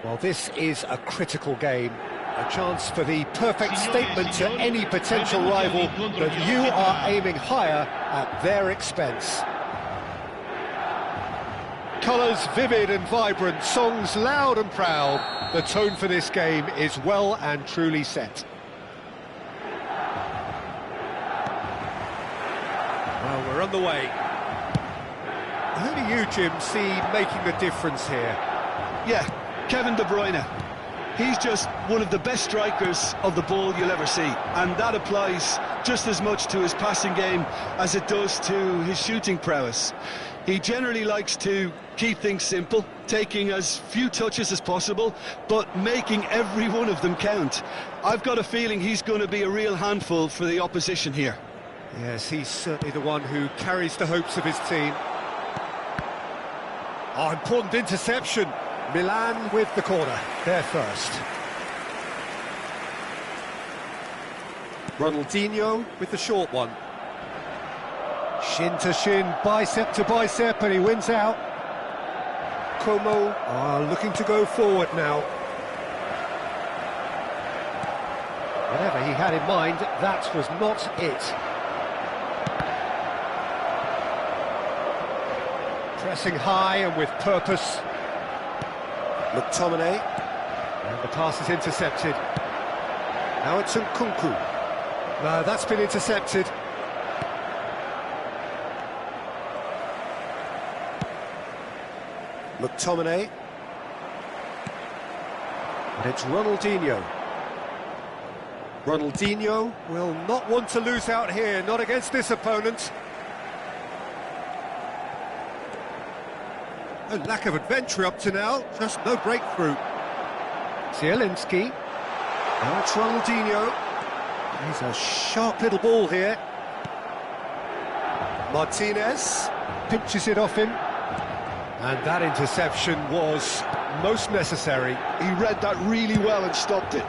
Well, this is a critical game, a chance for the perfect statement to any potential rival that you are aiming higher at their expense. Colours vivid and vibrant, songs loud and proud. The tone for this game is well and truly set. Well, we're on the way. Who do you, Jim, see making the difference here? Yeah, Kevin De Bruyne. He's just one of the best strikers of the ball you'll ever see, and that applies just as much to his passing game as it does to his shooting prowess. He generally likes to keep things simple, taking as few touches as possible, but making every one of them count. I've got a feeling he's going to be a real handful for the opposition here. Yes, he's certainly the one who carries the hopes of his team. Oh, important interception. Milan with the corner, there first. Ronaldinho with the short one. Shin to shin, bicep to bicep, and he wins out. Como are looking to go forward now. Whatever he had in mind, that was not it. Pressing high and with purpose. McTominay, and the pass is intercepted. Now it's Nkunku. No, that's been intercepted. McTominay. And it's Ronaldinho. Ronaldinho will not want to lose out here, not against this opponent. A lack of adventure up to now, just no breakthrough. Zielinski. Now it's Ronaldinho. He's a sharp little ball here. Martinez pinches it off him. And that interception was most necessary. He read that really well and stopped it.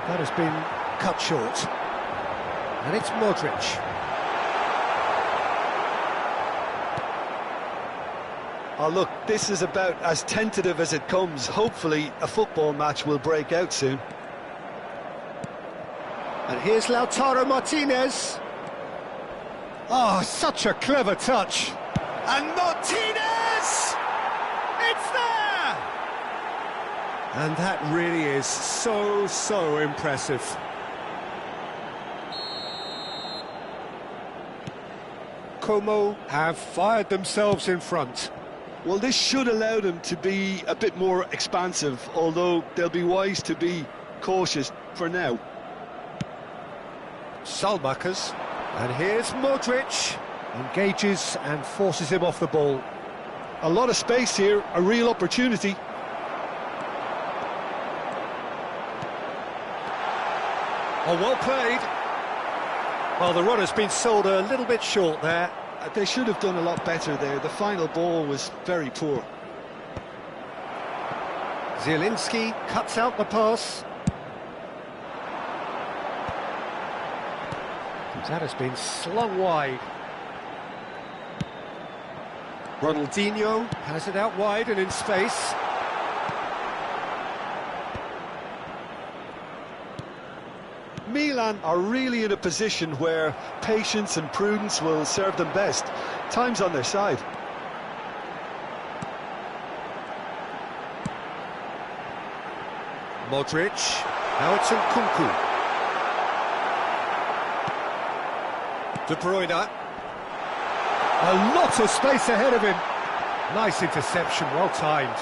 That has been cut short. And it's Modric. Oh, look, this is about as tentative as it comes. Hopefully, a football match will break out soon. And here's Lautaro Martinez. Oh, such a clever touch. And Martinez! It's there! And that really is so impressive. Como have fired themselves in front. Well, this should allow them to be a bit more expansive, although they'll be wise to be cautious for now. Salmakers, and here's Modric, engages and forces him off the ball. A lot of space here, a real opportunity. Oh, well played. Well, the runner's been sold a little bit short there. They should have done a lot better there. The final ball was very poor. Zielinski cuts out the pass. That has been slung wide. Ronaldinho has it out wide and in space. Milan are really in a position where patience and prudence will serve them best. Time's on their side. Modric, now it's Nkunku. De Bruyne. A lot of space ahead of him. Nice interception, well timed.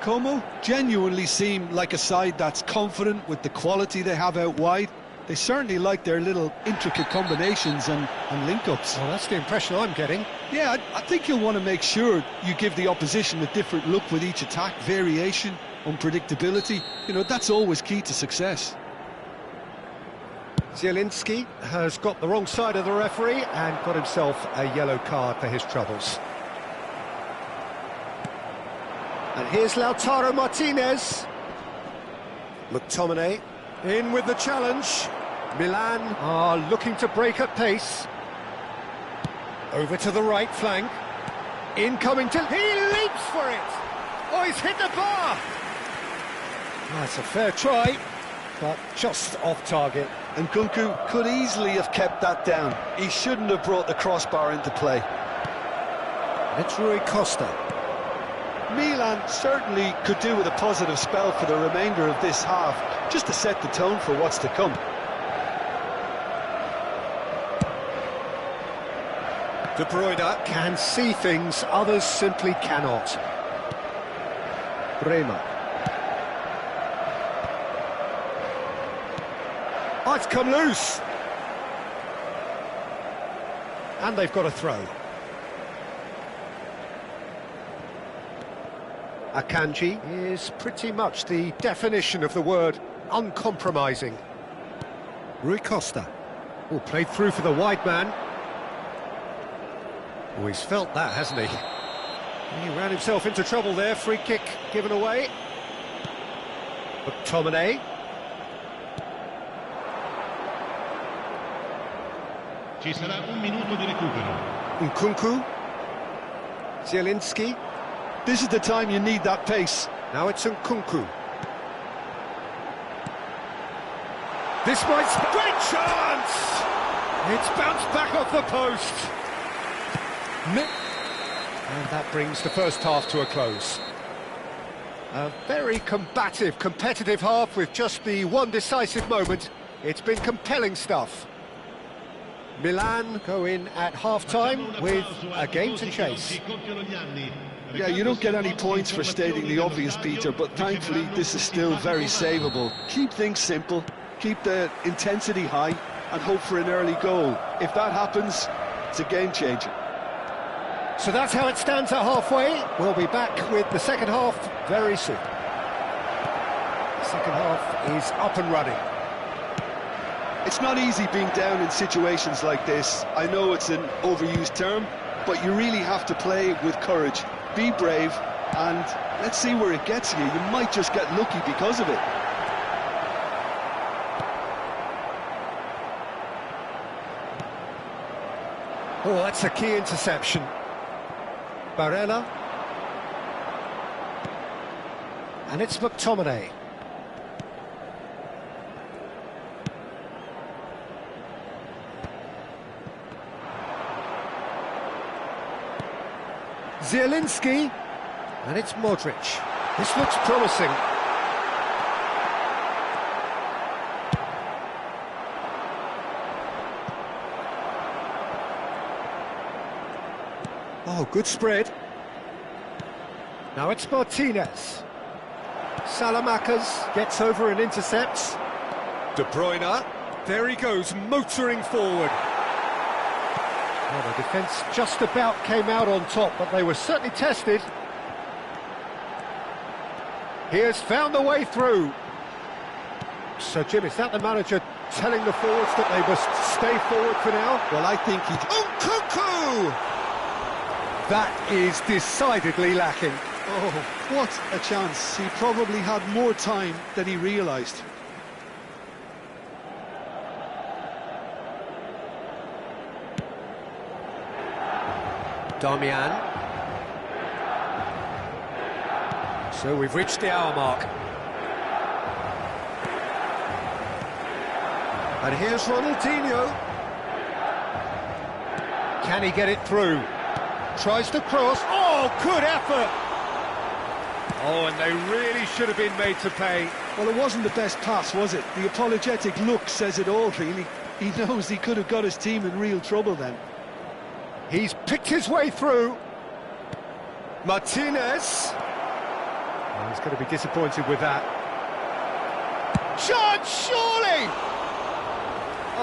Como genuinely seem like a side that's confident with the quality they have out wide. They certainly like their little intricate combinations and link-ups. Well, that's the impression I'm getting. Yeah, I think you'll want to make sure you give the opposition a different look with each attack. Variation, unpredictability, you know, that's always key to success. Zielinski has got the wrong side of the referee and got himself a yellow card for his troubles. And here's Lautaro Martinez. McTominay in with the challenge. Milan are looking to break at pace. Over to the right flank. Incoming to... He leaps for it! Oh, he's hit the bar! That's a fair try, but just off target. And Kunku could easily have kept that down. He shouldn't have brought the crossbar into play. It's Rui Costa. Milan certainly could do with a positive spell for the remainder of this half, just to set the tone for what's to come. De Bruyne can see things others simply cannot. Bremer. Oh, it's come loose. And they've got a throw. Akanji is pretty much the definition of the word uncompromising. Rui Costa. Oh, played through for the wide man. Oh, he's felt that, hasn't he? He ran himself into trouble there. Free kick given away. McTominay. Ci sarà un minuto di recupero. Nkunku. Zielinski. This is the time you need that pace. Now it's Nkunku. This might... Great chance! It's bounced back off the post. And that brings the first half to a close. A very combative, competitive half with just the one decisive moment. It's been compelling stuff. Milan go in at half-time with a game to chase. Yeah, you don't get any points for stating the obvious, Peter, but thankfully this is still very savable. Keep things simple, keep the intensity high, and hope for an early goal. If that happens, it's a game-changer. So that's how it stands at halfway. We'll be back with the second half very soon. The second half is up and running. It's not easy being down in situations like this. I know it's an overused term, but you really have to play with courage. Be brave, and let's see where it gets you. You might just get lucky because of it. Oh, that's a key interception. Barella. And it's McTominay. Zielinski, and it's Modric. This looks promising. Oh, good spread. Now it's Martinez. Salamakers gets over and intercepts. De Bruyne, there he goes, motoring forward. Well, the defence just about came out on top, but they were certainly tested. He has found the way through. So, Jim, is that the manager telling the forwards that they must stay forward for now? Well, I think he... Nkunku! That is decidedly lacking. Oh, what a chance. He probably had more time than he realised. Damian. So we've reached the hour mark. And here's Ronaldinho. Can he get it through? Tries to cross. Oh, good effort! Oh, and they really should have been made to pay. Well, it wasn't the best pass, was it? The apologetic look says it all, really. He knows he could have got his team in real trouble then. He's picked his way through. Martinez. Oh, he's going to be disappointed with that. Chance, surely!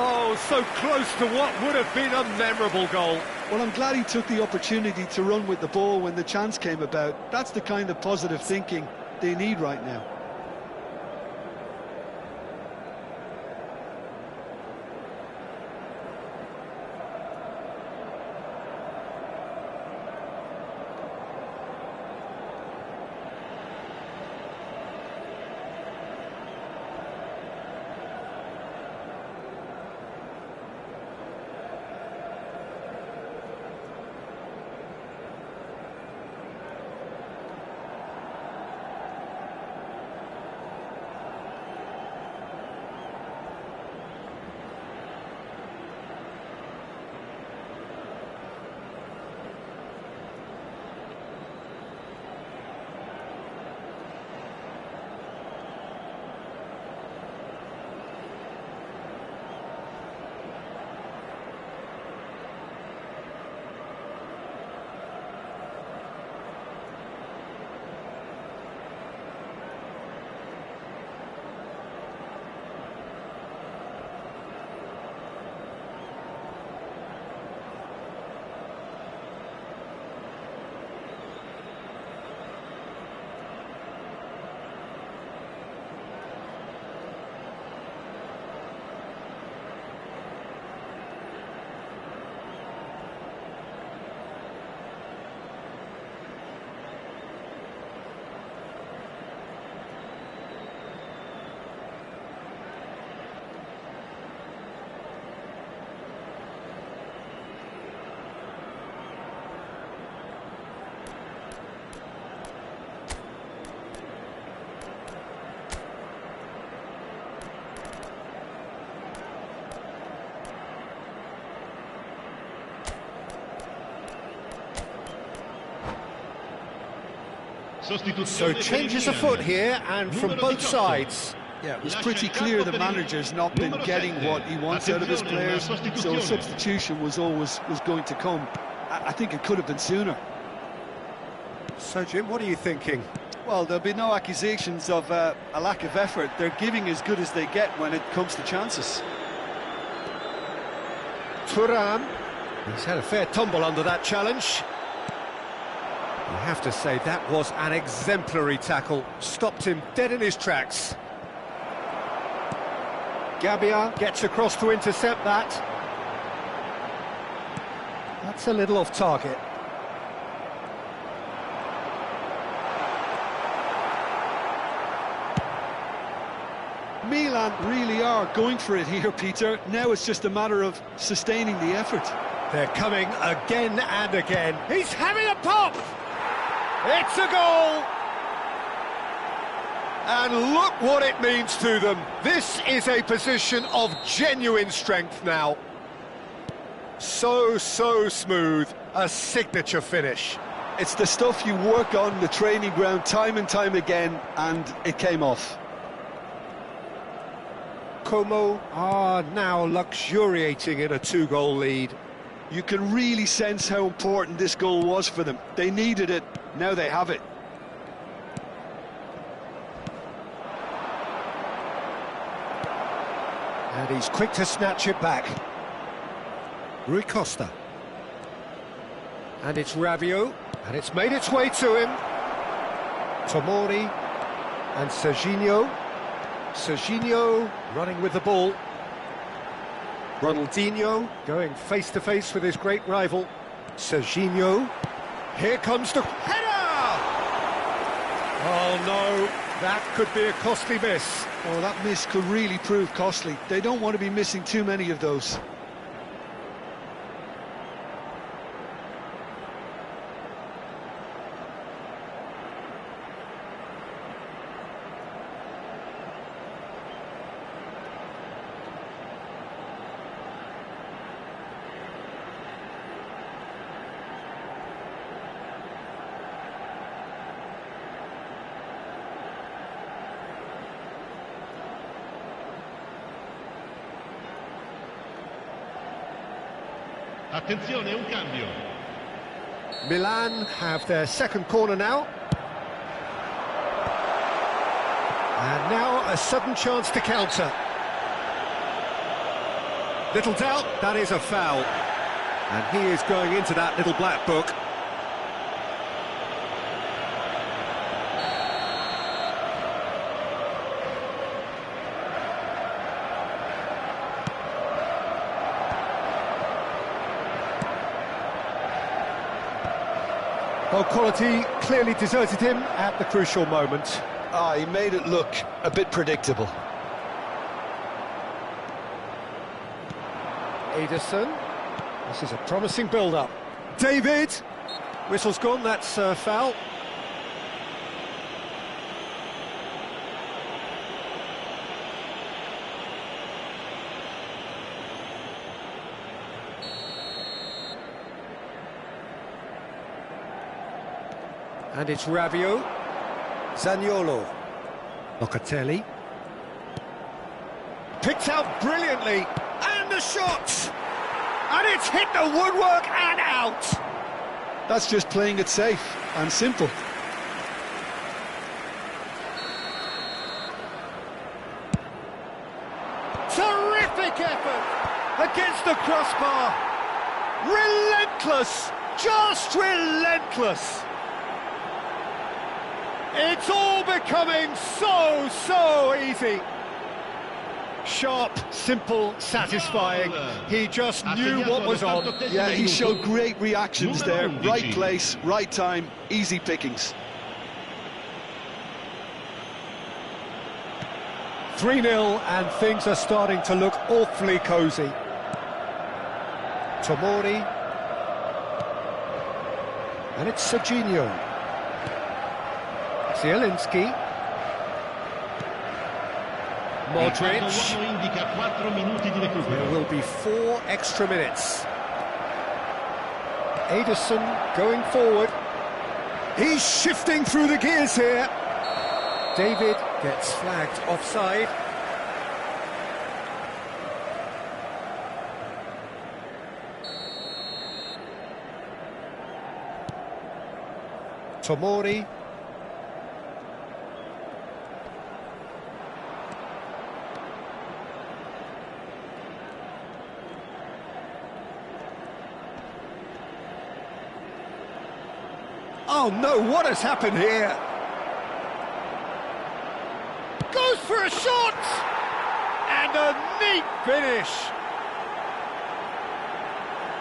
Oh, so close to what would have been a memorable goal. Well, I'm glad he took the opportunity to run with the ball when the chance came about. That's the kind of positive thinking they need right now. So changes afoot here, and from both sides. Yeah, it was pretty clear the manager's not been getting what he wants out of his players, so a substitution was going to come. I think it could have been sooner. So, Jim, what are you thinking? Well, there'll be no accusations of a lack of effort. They're giving as good as they get when it comes to chances. Thuram, he's had a fair tumble under that challenge. You have to say that was an exemplary tackle. Stopped him dead in his tracks. Gabbia gets across to intercept that. That's a little off target. Milan really are going for it here, Peter. Now it's just a matter of sustaining the effort. They're coming again and again. He's having a pop! It's a goal! And look what it means to them. This is a position of genuine strength now. So smooth. A signature finish. It's the stuff you work on the training ground time and time again, and it came off. Como are now luxuriating in a 2-goal lead. You can really sense how important this goal was for them. They needed it, now they have it. And he's quick to snatch it back. Rui Costa. And it's Rabiot, and it's made its way to him. Tomori and Serginho. Serginho running with the ball. Ronaldinho going face-to-face with his great rival. Serginho. Here comes the header! Oh no, that could be a costly miss. Oh, that miss could really prove costly. They don't want to be missing too many of those. Attenzione, un cambio. Milan have their second corner now. And now a sudden chance to counter. Little doubt, that is a foul. And he is going into that little black book. Well, quality clearly deserted him at the crucial moment. He made it look a bit predictable. Ederson. This is a promising build-up. David. Whistle's gone, that's a foul. And it's Rabiot. Zaniolo. Locatelli. Picked out brilliantly. And the shot! And it's hit the woodwork and out! That's just playing it safe and simple. Terrific effort against the crossbar. Relentless, just relentless. It's all becoming so easy. Sharp, simple, satisfying. He just knew what was on. Yeah, he showed great reactions there. Right place, right time, easy pickings. 3-0 and things are starting to look awfully cosy. Tomori. And it's Serginho. Zielinski. Modric. There will be 4 extra minutes. Ederson going forward. He's shifting through the gears here. David gets flagged offside. Tomori. Oh no, what has happened here? Goes for a shot! And a neat finish!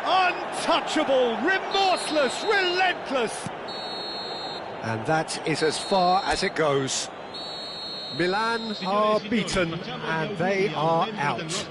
Untouchable, remorseless, relentless! And that is as far as it goes. Milan are beaten and they are out.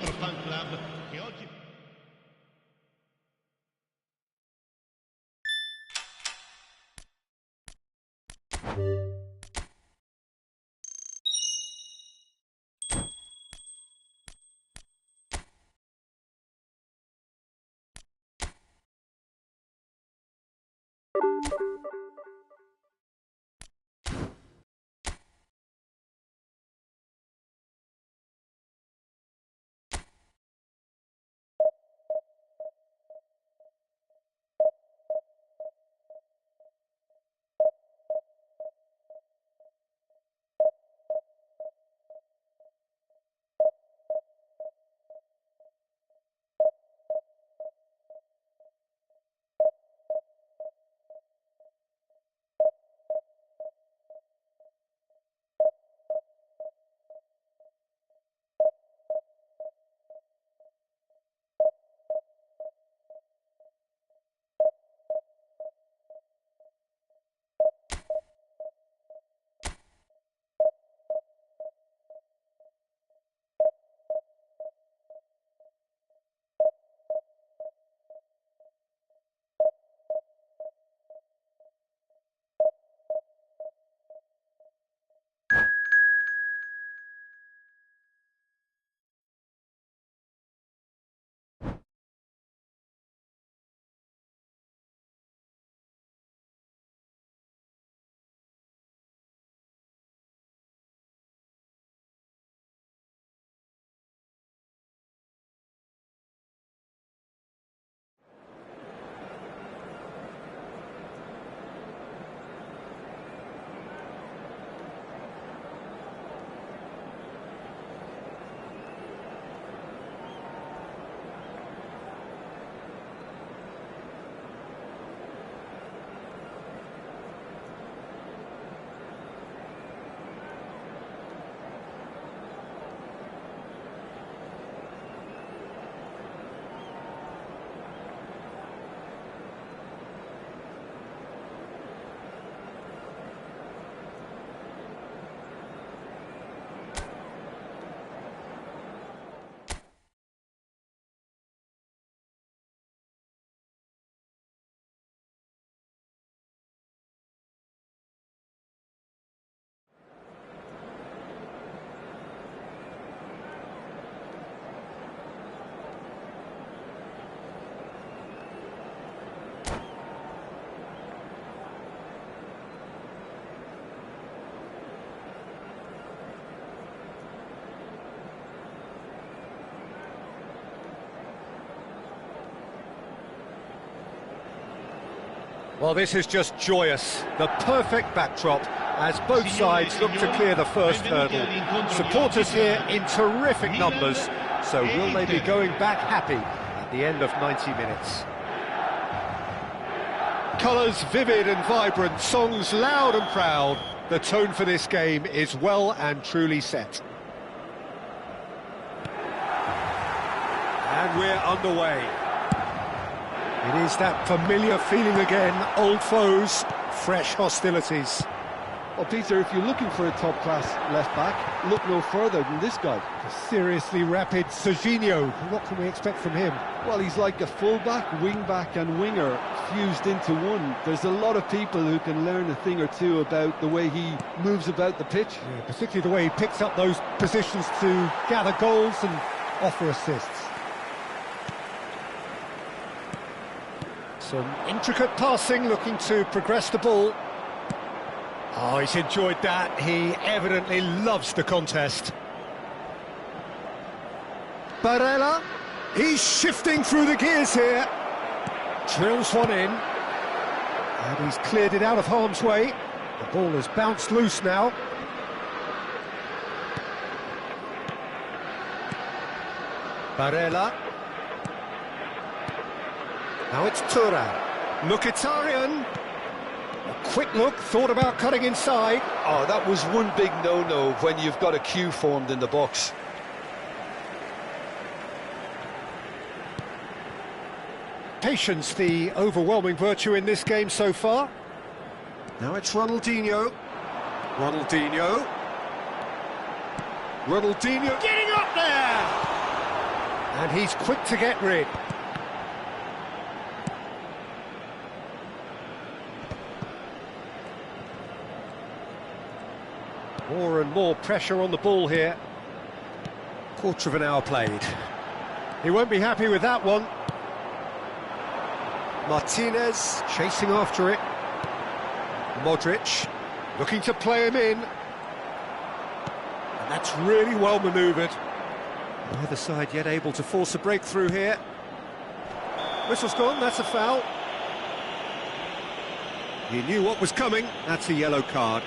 Well, this is just joyous. The perfect backdrop as both sides look to clear the first hurdle. Supporters here in terrific numbers, so will they be going back happy at the end of 90 minutes? Colours vivid and vibrant, songs loud and proud. The tone for this game is well and truly set. And we're underway. It is that familiar feeling again, old foes, fresh hostilities. Well, Peter, if you're looking for a top-class left-back, look no further than this guy. The seriously rapid Serginho, what can we expect from him? Well, he's like a full-back, wing-back and winger fused into one. There's a lot of people who can learn a thing or two about the way he moves about the pitch. Yeah, particularly the way he picks up those positions to gather goals and offer assists. Some intricate passing, looking to progress the ball. Oh, he's enjoyed that. He evidently loves the contest. Barella, he's shifting through the gears here. Drills one in. And he's cleared it out of harm's way. The ball has bounced loose now. Barella. Now it's Thuram. Mkhitaryan. A quick look, thought about cutting inside. Oh, that was one big no-no when you've got a queue formed in the box. Patience, the overwhelming virtue in this game so far. Now it's Ronaldinho. Ronaldinho getting up there! And he's quick to get rid. More and more pressure on the ball here. Quarter of an hour played. He won't be happy with that one. Martinez chasing after it. Modric looking to play him in. And that's really well manoeuvred. Neither side yet able to force a breakthrough here. Whistle's gone, that's a foul. He knew what was coming, that's a yellow card.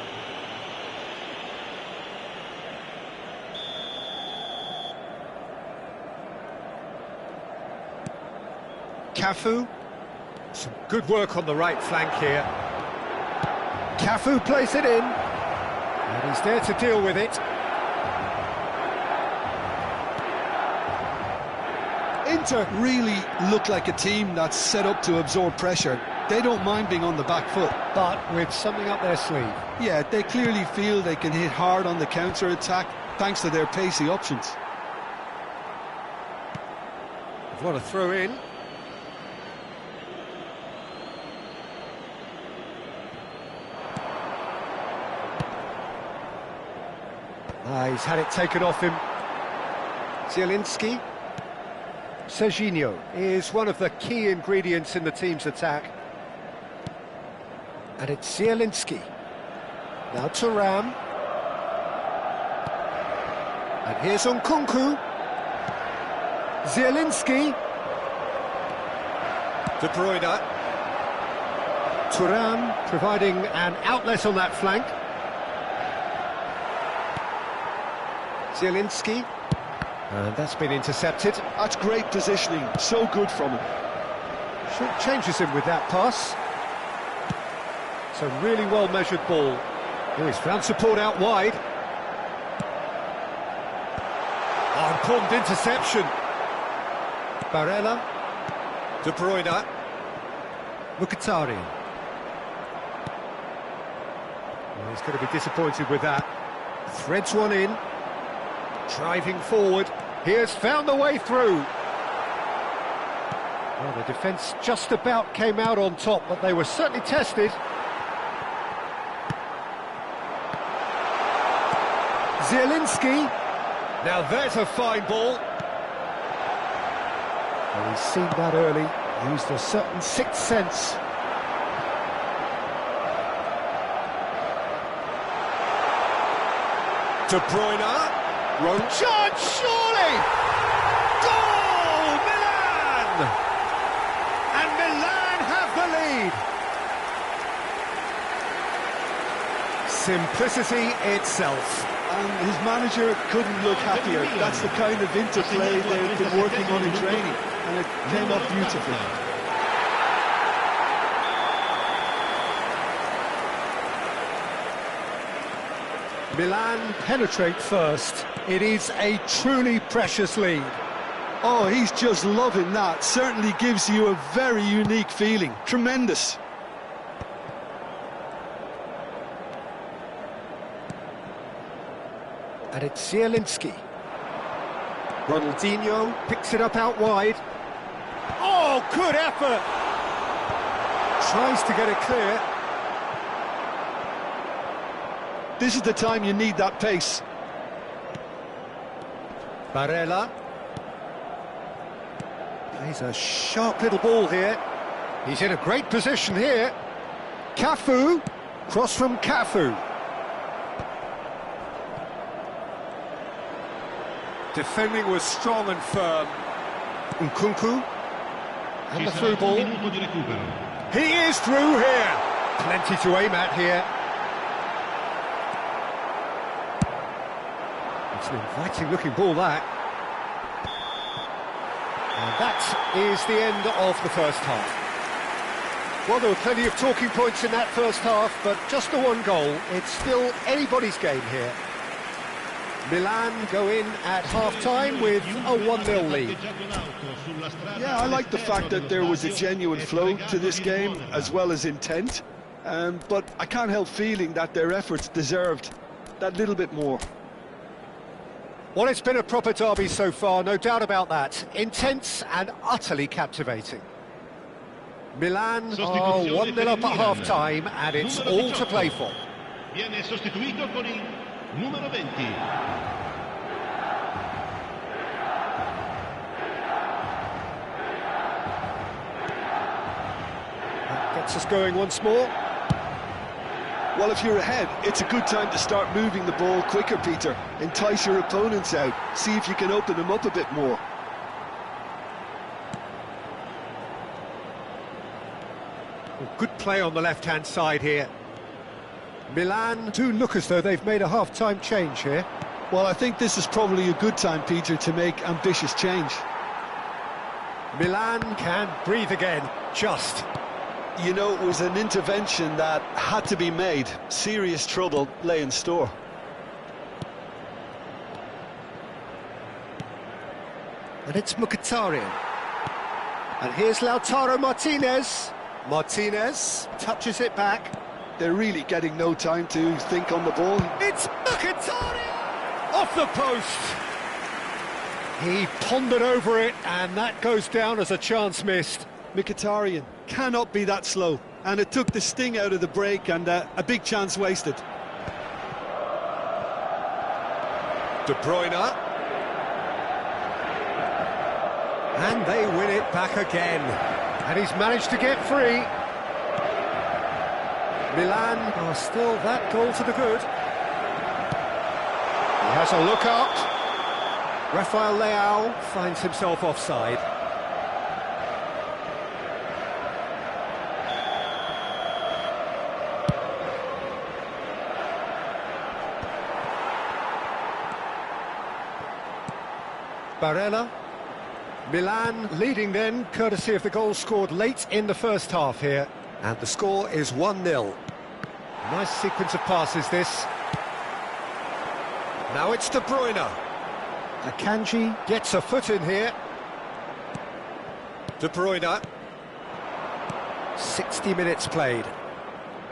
Cafu. Some good work on the right flank here. Cafu plays it in. And he's there to deal with it. Inter really look like a team that's set up to absorb pressure. They don't mind being on the back foot. But with something up their sleeve. Yeah, they clearly feel they can hit hard on the counter-attack thanks to their pacey options. What a throw in. He's had it taken off him. Zielinski. Serginho is one of the key ingredients in the team's attack. And it's Zielinski. Now Thuram. And here's Nkunku. Zielinski. De Bruyne. Thuram providing an outlet on that flank. Zielinski. And that's been intercepted. That's great positioning, so good from him. Short changes him with that pass. It's a really well-measured ball. Oh, he's found support out wide. Oh, important interception. Barella. De Bruyne. Mkhitaryan. Well, he's going to be disappointed with that. Threads one in. Driving forward, he has found the way through. Well, the defence just about came out on top, but they were certainly tested. Zielinski. Now there's a fine ball. Well, he's seen that early, used a certain sixth sense. De Bruyne. Wrong chance, surely! Goal! Milan! And Milan have the lead! Simplicity itself. And his manager couldn't look happier. That's the kind of interplay they've been working on in training, and it came off beautifully. Milan penetrate first. It is a truly precious lead. Oh, he's just loving that. Certainly gives you a very unique feeling. Tremendous. And it's Zielinski. Ronaldinho picks it up out wide. Oh, good effort! Tries to get it clear. This is the time you need that pace. Barella. Plays a sharp little ball here. He's in a great position here. Cafu. Cross from Cafu. Defending was strong and firm. Nkunku. And the through ball. He is through here. Plenty to aim at here. It's an inviting looking ball, that. And that is the end of the first half. Well, there were plenty of talking points in that first half, but just the one goal. It's still anybody's game here. Milan go in at half-time with a 1-0 lead. Yeah, I like the fact that there was a genuine flow to this game, as well as intent. But I can't help feeling that their efforts deserved that little bit more. Well, it's been a proper derby so far, no doubt about that. Intense and utterly captivating. Milan are 1-0 up at half-time, and it's all to play for. Viene sostituito con il numero 20. That gets us going once more. Well, if you're ahead, it's a good time to start moving the ball quicker, Peter. Entice your opponents out, see if you can open them up a bit more. Good play on the left-hand side here. Milan do look as though they've made a half-time change here. Well, I think this is probably a good time, Peter, to make ambitious change. Milan can breathe again, just. You know, it was an intervention that had to be made. Serious trouble lay in store. And it's Mkhitaryan. And here's Lautaro Martinez. Martinez touches it back. They're really getting no time to think on the ball. It's Mkhitaryan! Off the post! He pondered over it, and that goes down as a chance missed. Mkhitaryan cannot be that slow, and it took the sting out of the break, and a big chance wasted. De Bruyne. And they win it back again. And he's managed to get free. Milan are still that goal to the good. He has a look up. Rafael Leao finds himself offside. Barella. Milan leading then, courtesy of the goal scored late in the first half here. And the score is 1-0. Nice sequence of passes, this. Now it's De Bruyne. Akanji gets a foot in here. De Bruyne. 60 minutes played.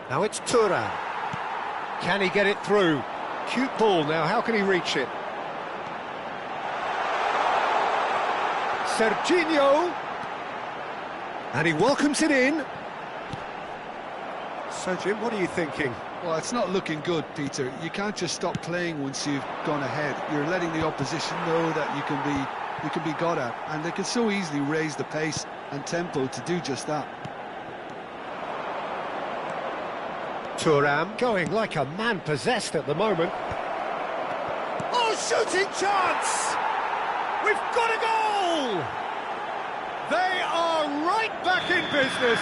Now it's Thuram. Can he get it through? Cute ball now, how can he reach it? Serginho, and he welcomes it in. So Jim, what are you thinking? Well, it's not looking good, Peter. You can't just stop playing once you've gone ahead. You're letting the opposition know that you can be got at, and they can so easily raise the pace and tempo to do just that. Thuram going like a man possessed at the moment. Oh, shooting chance! We've got a goal! They are right back in business.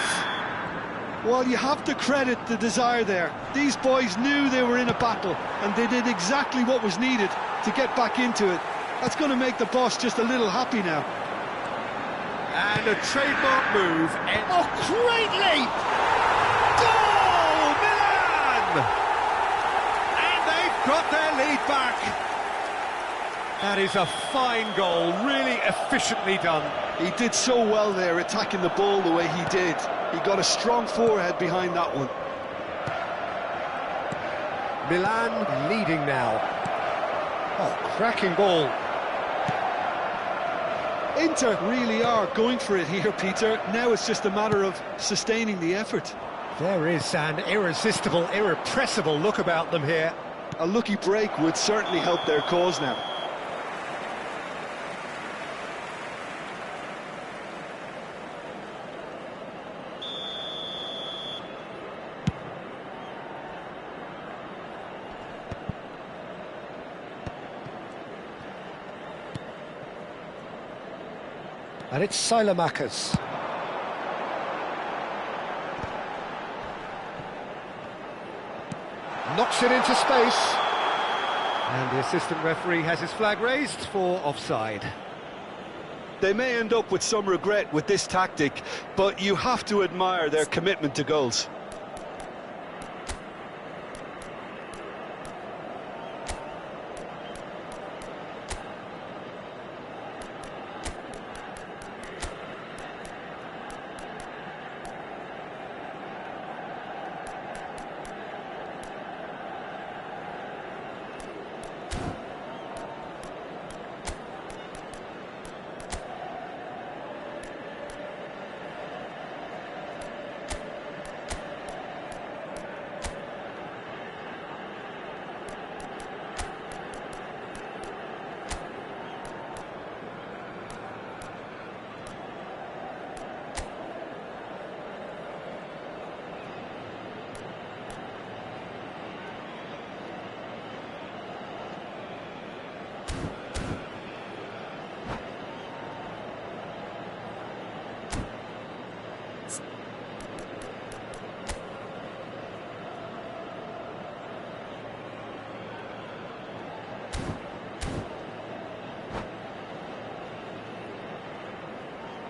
Well, you have to credit the desire there. These boys knew they were in a battle, and they did exactly what was needed to get back into it. That's going to make the boss just a little happy now. And a trademark move. Oh, great leap! Goal, Milan! And they've got their lead back. That is a fine goal, really efficiently done. He did so well there, attacking the ball the way he did. He got a strong forehead behind that one. Milan leading now. Oh, cracking ball. Inter really are going for it here, Peter. Now it's just a matter of sustaining the effort. There is an irresistible, irrepressible look about them here. A lucky break would certainly help their cause now. And it's Silamakers. Knocks it into space. And the assistant referee has his flag raised for offside. They may end up with some regret with this tactic, but you have to admire their commitment to goals.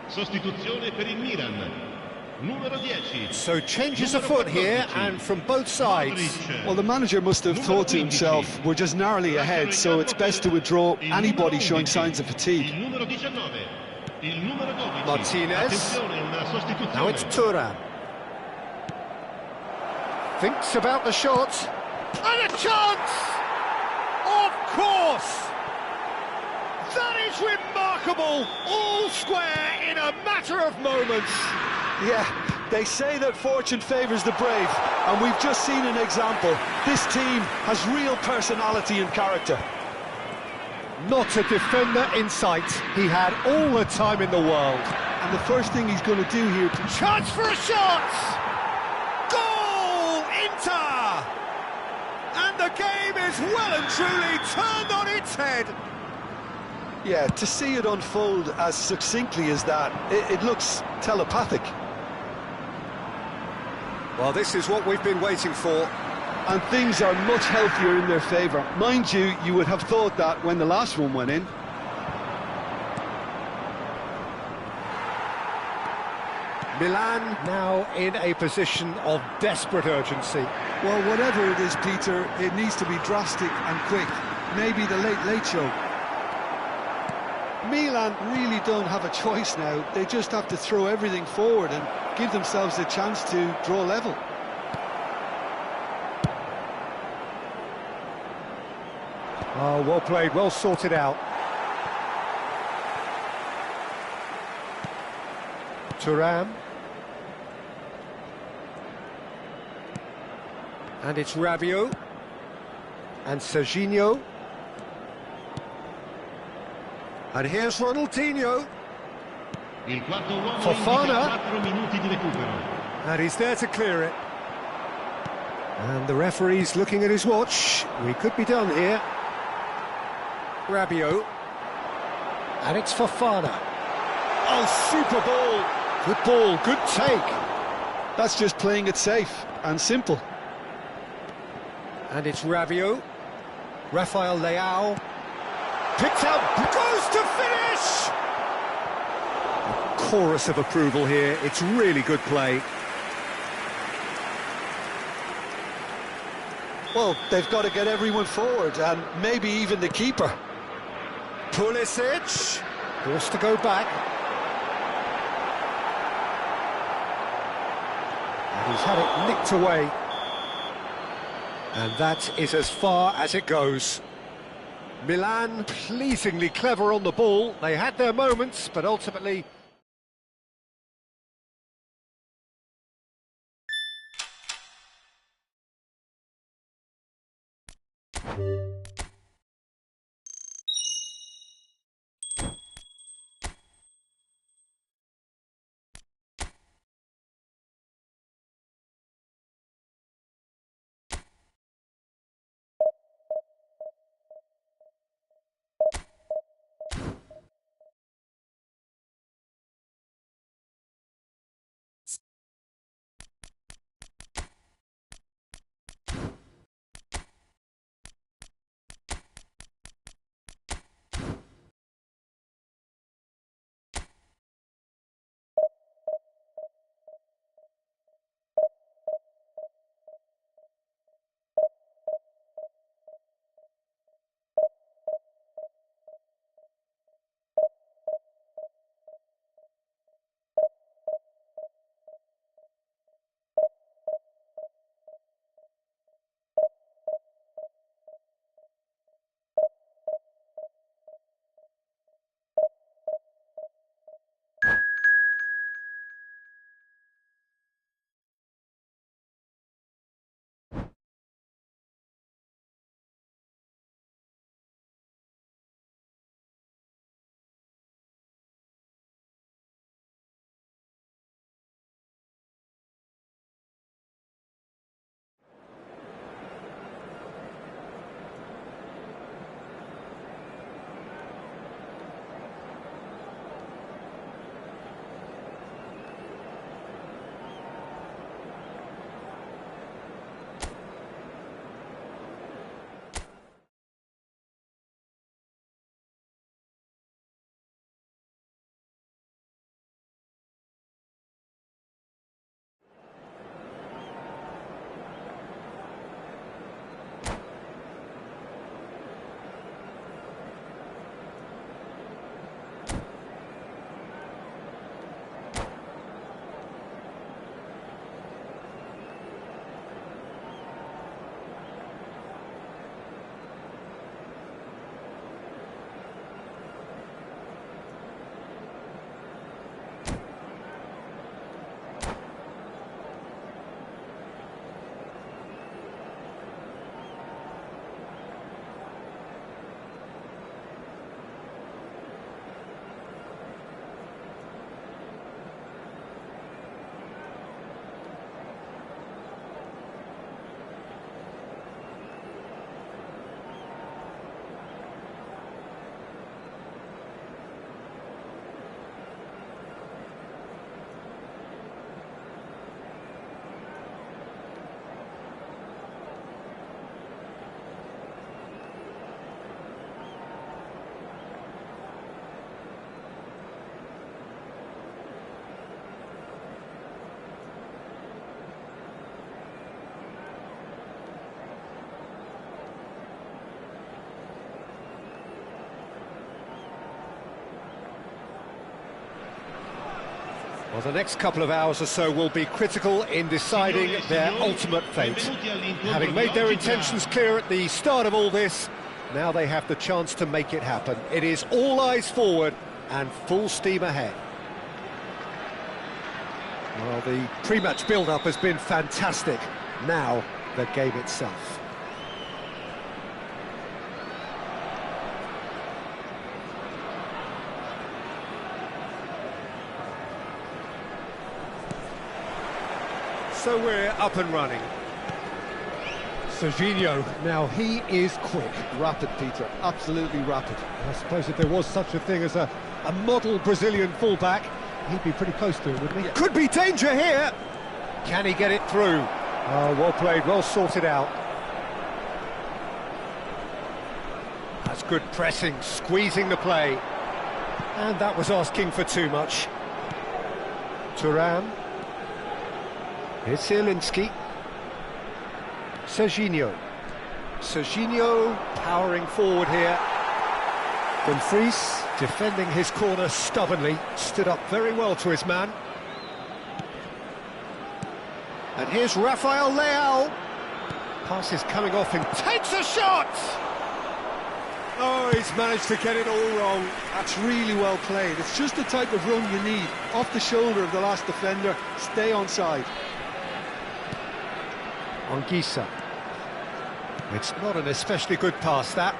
Sostituzione per il Milan. Numero 10. So changes afoot here and from both sides. Well, the manager must have thought to himself, we're just narrowly ahead, so it's best to withdraw anybody showing signs of fatigue. Il numero 19. Il numero 12. Martinez. Attenzione, una sostituzione. Now it's Thuram. Thinks about the shot. And a chance! Of course! That is remarkable! All square in a matter of moments. Yeah, they say that fortune favours the brave, and we've just seen an example. This team has real personality and character. Not a defender in sight. He had all the time in the world. And the first thing he's going to do here... Chance for a shot! Goal! Inter! And the game is well and truly turned on its head. Yeah, to see it unfold as succinctly as that, it looks telepathic. Well, this is what we've been waiting for. And things are much healthier in their favour. Mind you, you would have thought that when the last one went in. Milan now in a position of desperate urgency. Well, whatever it is, Peter, it needs to be drastic and quick. Maybe the late show. Milan really don't have a choice now. They just have to throw everything forward and give themselves a chance to draw level. Oh, well played, well sorted out. Thuram. And it's Rabiot. And Serginho. And here's Ronaldinho. Il quarto uomo Fofana. indica 4 minuti di recupero. And he's there to clear it. And the referee's looking at his watch. We could be done here. Rabiot. And it's Fofana. Oh, super ball. Good ball, good take. That's just playing it safe and simple. And it's Rabiot. Rafael Leao. Picked up, goes to finish! A chorus of approval here, it's really good play. Well, they've got to get everyone forward, and maybe even the keeper. Pulisic, forced to go back. And he's had it nicked away. And that is as far as it goes. Milan pleasingly clever on the ball. They had their moments, but ultimately Well, the next couple of hours or so will be critical in deciding their ultimate fate. Having made their intentions clear at the start of all this, now they have the chance to make it happen. It is all eyes forward and full steam ahead. Well, the pre-match build-up has been fantastic. Now, the game itself. So we're up and running. Serginho, now he is quick. Rapid, Peter, absolutely rapid. I suppose if there was such a thing as a model Brazilian fullback, he'd be pretty close to it, wouldn't he? Yeah. Could be danger here! Can he get it through? Oh, well played, well sorted out. That's good pressing, squeezing the play. And that was asking for too much. Thuram. Here's Zielinski. Serginho. Serginho powering forward here. Dumfries defending his corner stubbornly, stood up very well to his man. And here's Rafael Leao. Pass is coming off and takes a shot! Oh, he's managed to get it all wrong. That's really well played. It's just the type of run you need. Off the shoulder of the last defender, stay onside. Anguissa. It's not an especially good pass, that.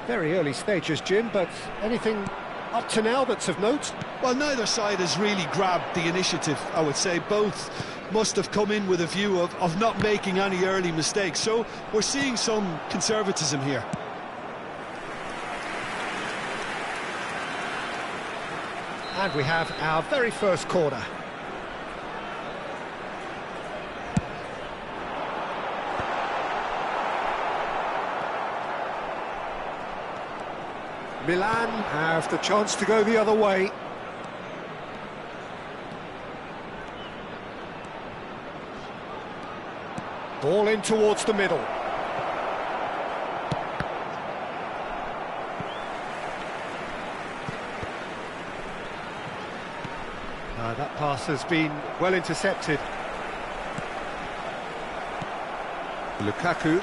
Very early stages, Jim, but anything up to now that's of note? Well, neither side has really grabbed the initiative, I would say. Both must have come in with a view of not making any early mistakes, so we're seeing some conservatism here. And we have our very first corner. Milan have the chance to go the other way. Ball in towards the middle. That pass has been well intercepted. Lukaku.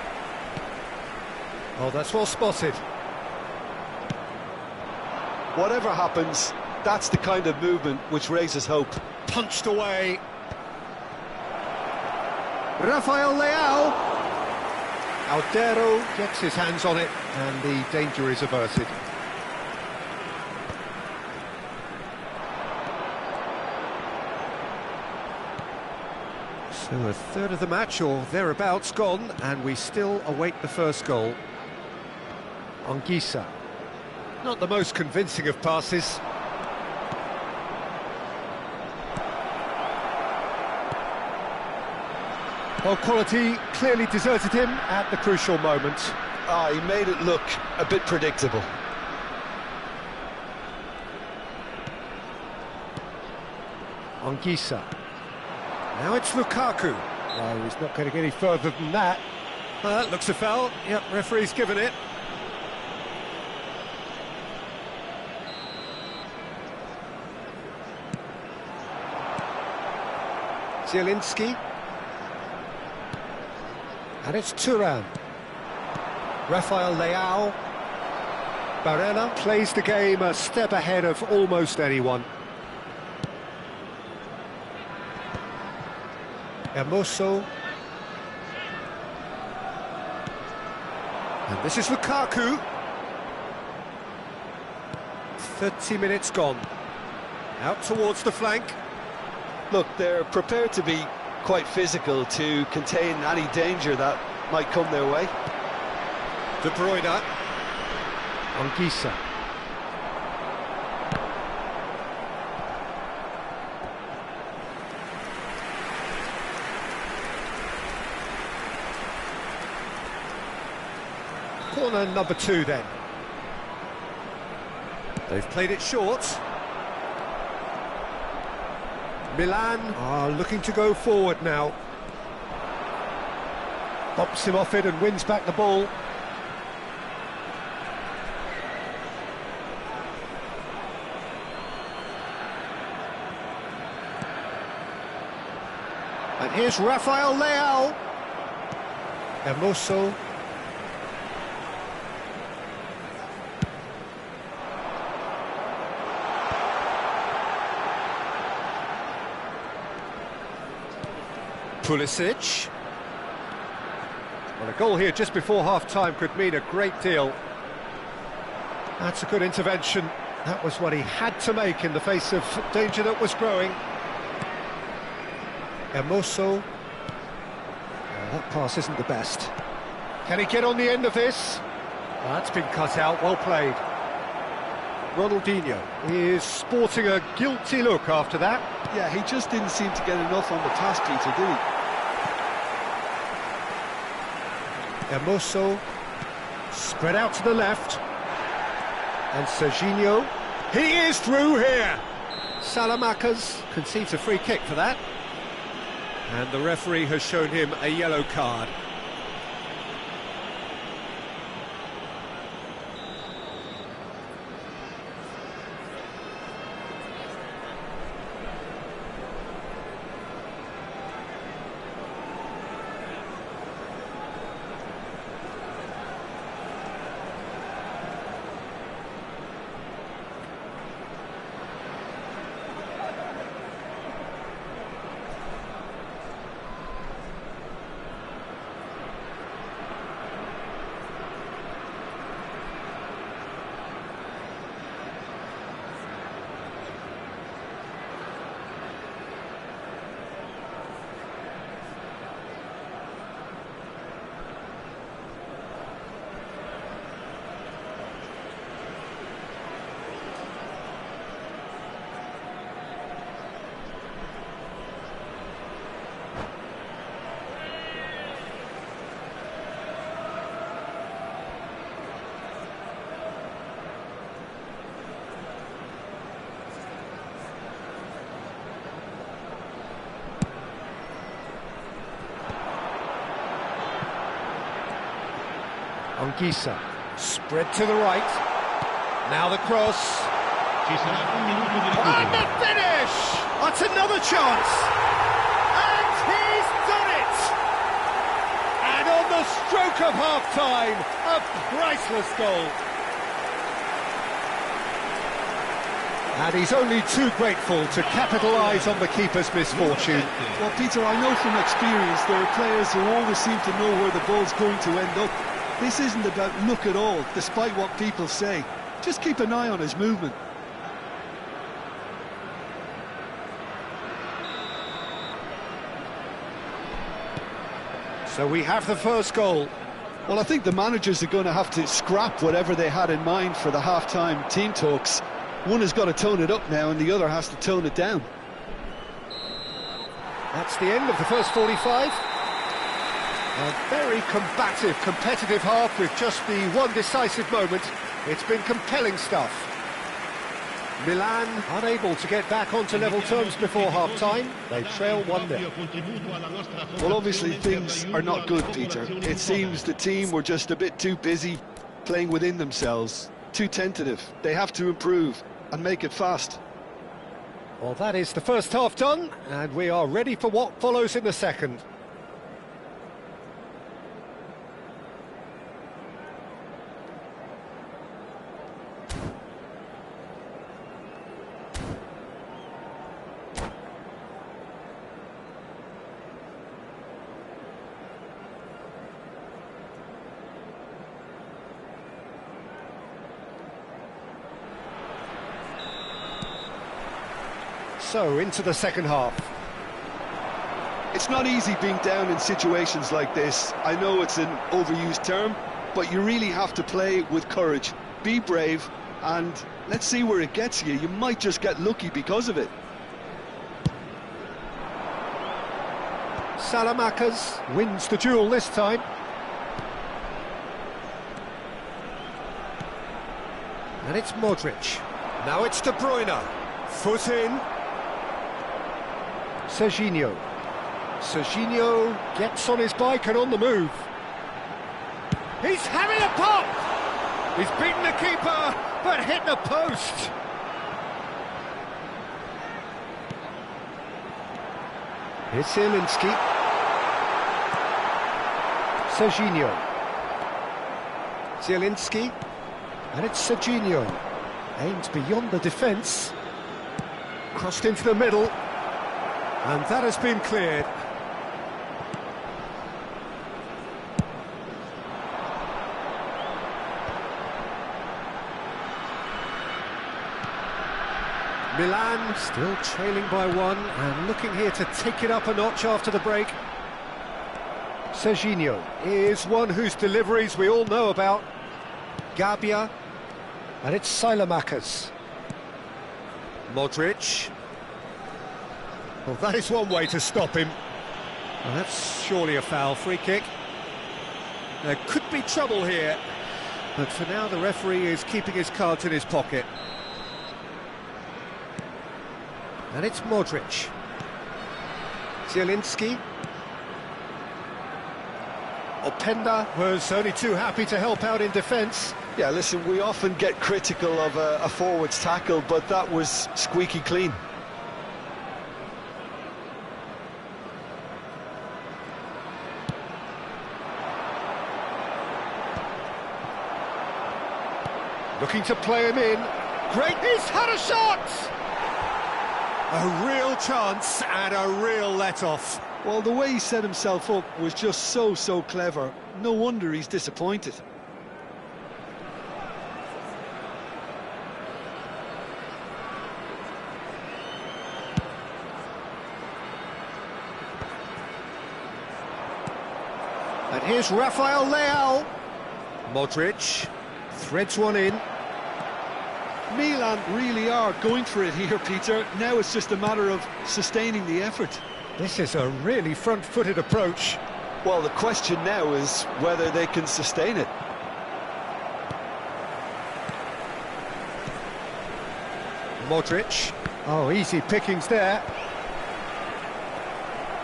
Oh, that's well spotted. Whatever happens, that's the kind of movement which raises hope. Punched away. Rafael Leao. Aldero gets his hands on it and the danger is averted. So a third of the match or thereabouts gone and we still await the first goal. Anguissa. Not the most convincing of passes. Well, quality clearly deserted him at the crucial moment. He made it look a bit predictable. Anguissa. Now it's Lukaku. No, he's not going to get any further than that. Well, that looks a foul. Yep, referee's given it. Zielinski. And it's Thuram. Rafael Leao. Barella plays the game a step ahead of almost anyone. Hermoso. And this is Lukaku. 30 minutes gone. Out towards the flank. Look, they're prepared to be quite physical to contain any danger that might come their way. De Bruyne. Anguissa. Corner number 2 then. They've played it short. Milan are looking to go forward now. Bops him off it and wins back the ball. And here's Rafael Leao. Hermoso. Pulisic. Well, a goal here just before half-time could mean a great deal. That's a good intervention. That was what he had to make in the face of danger that was growing. Hermoso. Oh, that pass isn't the best. Can he get on the end of this? Oh, that's been cut out, well played. Ronaldinho is sporting a guilty look after that. Yeah, he just didn't seem to get enough on the pass, Peter, did he? Hermoso, spread out to the left, and Serginho, he is through here! Salamanca's concedes a free kick for that, and the referee has shown him a yellow card. Anguissa, spread to the right. Now the cross. Ci sarà un minuto di And the recupero. finish! That's another chance! And he's done it! And on the stroke of half-time, a priceless goal. And he's only too grateful to capitalise on the keeper's misfortune. Well, Peter, I know from experience there are players who always seem to know where the ball's going to end up. This isn't about luck at all, despite what people say. Just keep an eye on his movement. So we have the first goal. Well, I think the managers are going to have to scrap whatever they had in mind for the half-time team talks. One has got to tone it up now and the other has to tone it down. That's the end of the first 45. A very combative, competitive half with just the one decisive moment. It's been compelling stuff. Milan unable to get back onto level terms before half-time. They trail 1-0. Well, obviously things are not good, Peter. It seems the team were just a bit too busy playing within themselves. Too tentative. They have to improve and make it fast. Well, that is the first half done, and we are ready for what follows in the second. So, into the second half. It's not easy being down in situations like this. I know it's an overused term, but you really have to play with courage. Be brave, and let's see where it gets you. You might just get lucky because of it. Salamanca's wins the duel this time. And it's Modric. Now it's De Bruyne. Foot in. Serginho. Serginho gets on his bike and on the move. He's having a pop! He's beaten the keeper, but hit the post. Here's Zielinski. Serginho. Zielinski. And it's Serginho. Aims beyond the defence. Crossed into the middle. And that has been cleared. Milan still trailing by one and looking here to take it up a notch after the break. Serginho is one whose deliveries we all know about. Gabia, and it's Silamakers. Modric. Well, that is one way to stop him. Well, that's surely a foul. Free kick. There could be trouble here, but for now the referee is keeping his cards in his pocket. And it's Modric. Zielinski. Openda was only too happy to help out in defence. Yeah, listen, we often get critical of a forward's tackle, but that was squeaky clean. Looking to play him in. Great, he's had a shot! A real chance and a real let-off. Well, the way he set himself up was just so clever. No wonder he's disappointed. And here's Rafael Leao. Modric threads one in. Milan really are going for it here, Peter. Now it's just a matter of sustaining the effort. This is a really front-footed approach. Well, the question now is whether they can sustain it. Modric. Oh, easy pickings there.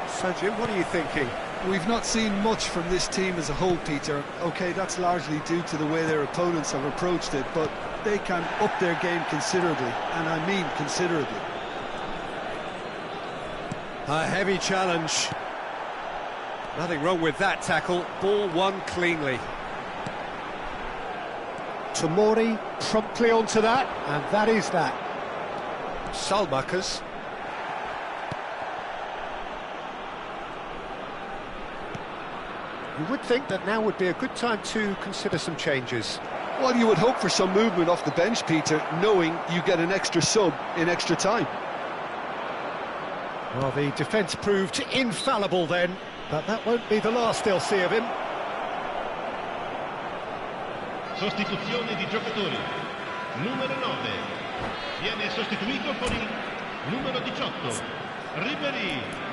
So, Jim, what are you thinking? We've not seen much from this team as a whole, Peter. OK, that's largely due to the way their opponents have approached it, but they can up their game considerably, and I mean considerably. A heavy challenge. Nothing wrong with that tackle. Ball won cleanly. Tomori promptly onto that, and that is that. Salmakers. You would think that now would be a good time to consider some changes. Well, you would hope for some movement off the bench, Peter, knowing you get an extra sub in extra time. Well, the defence proved infallible then, but that won't be the last they'll see of him. Sostituzione di giocatori. Numero 9. Viene sostituito con il numero 18. Berisi.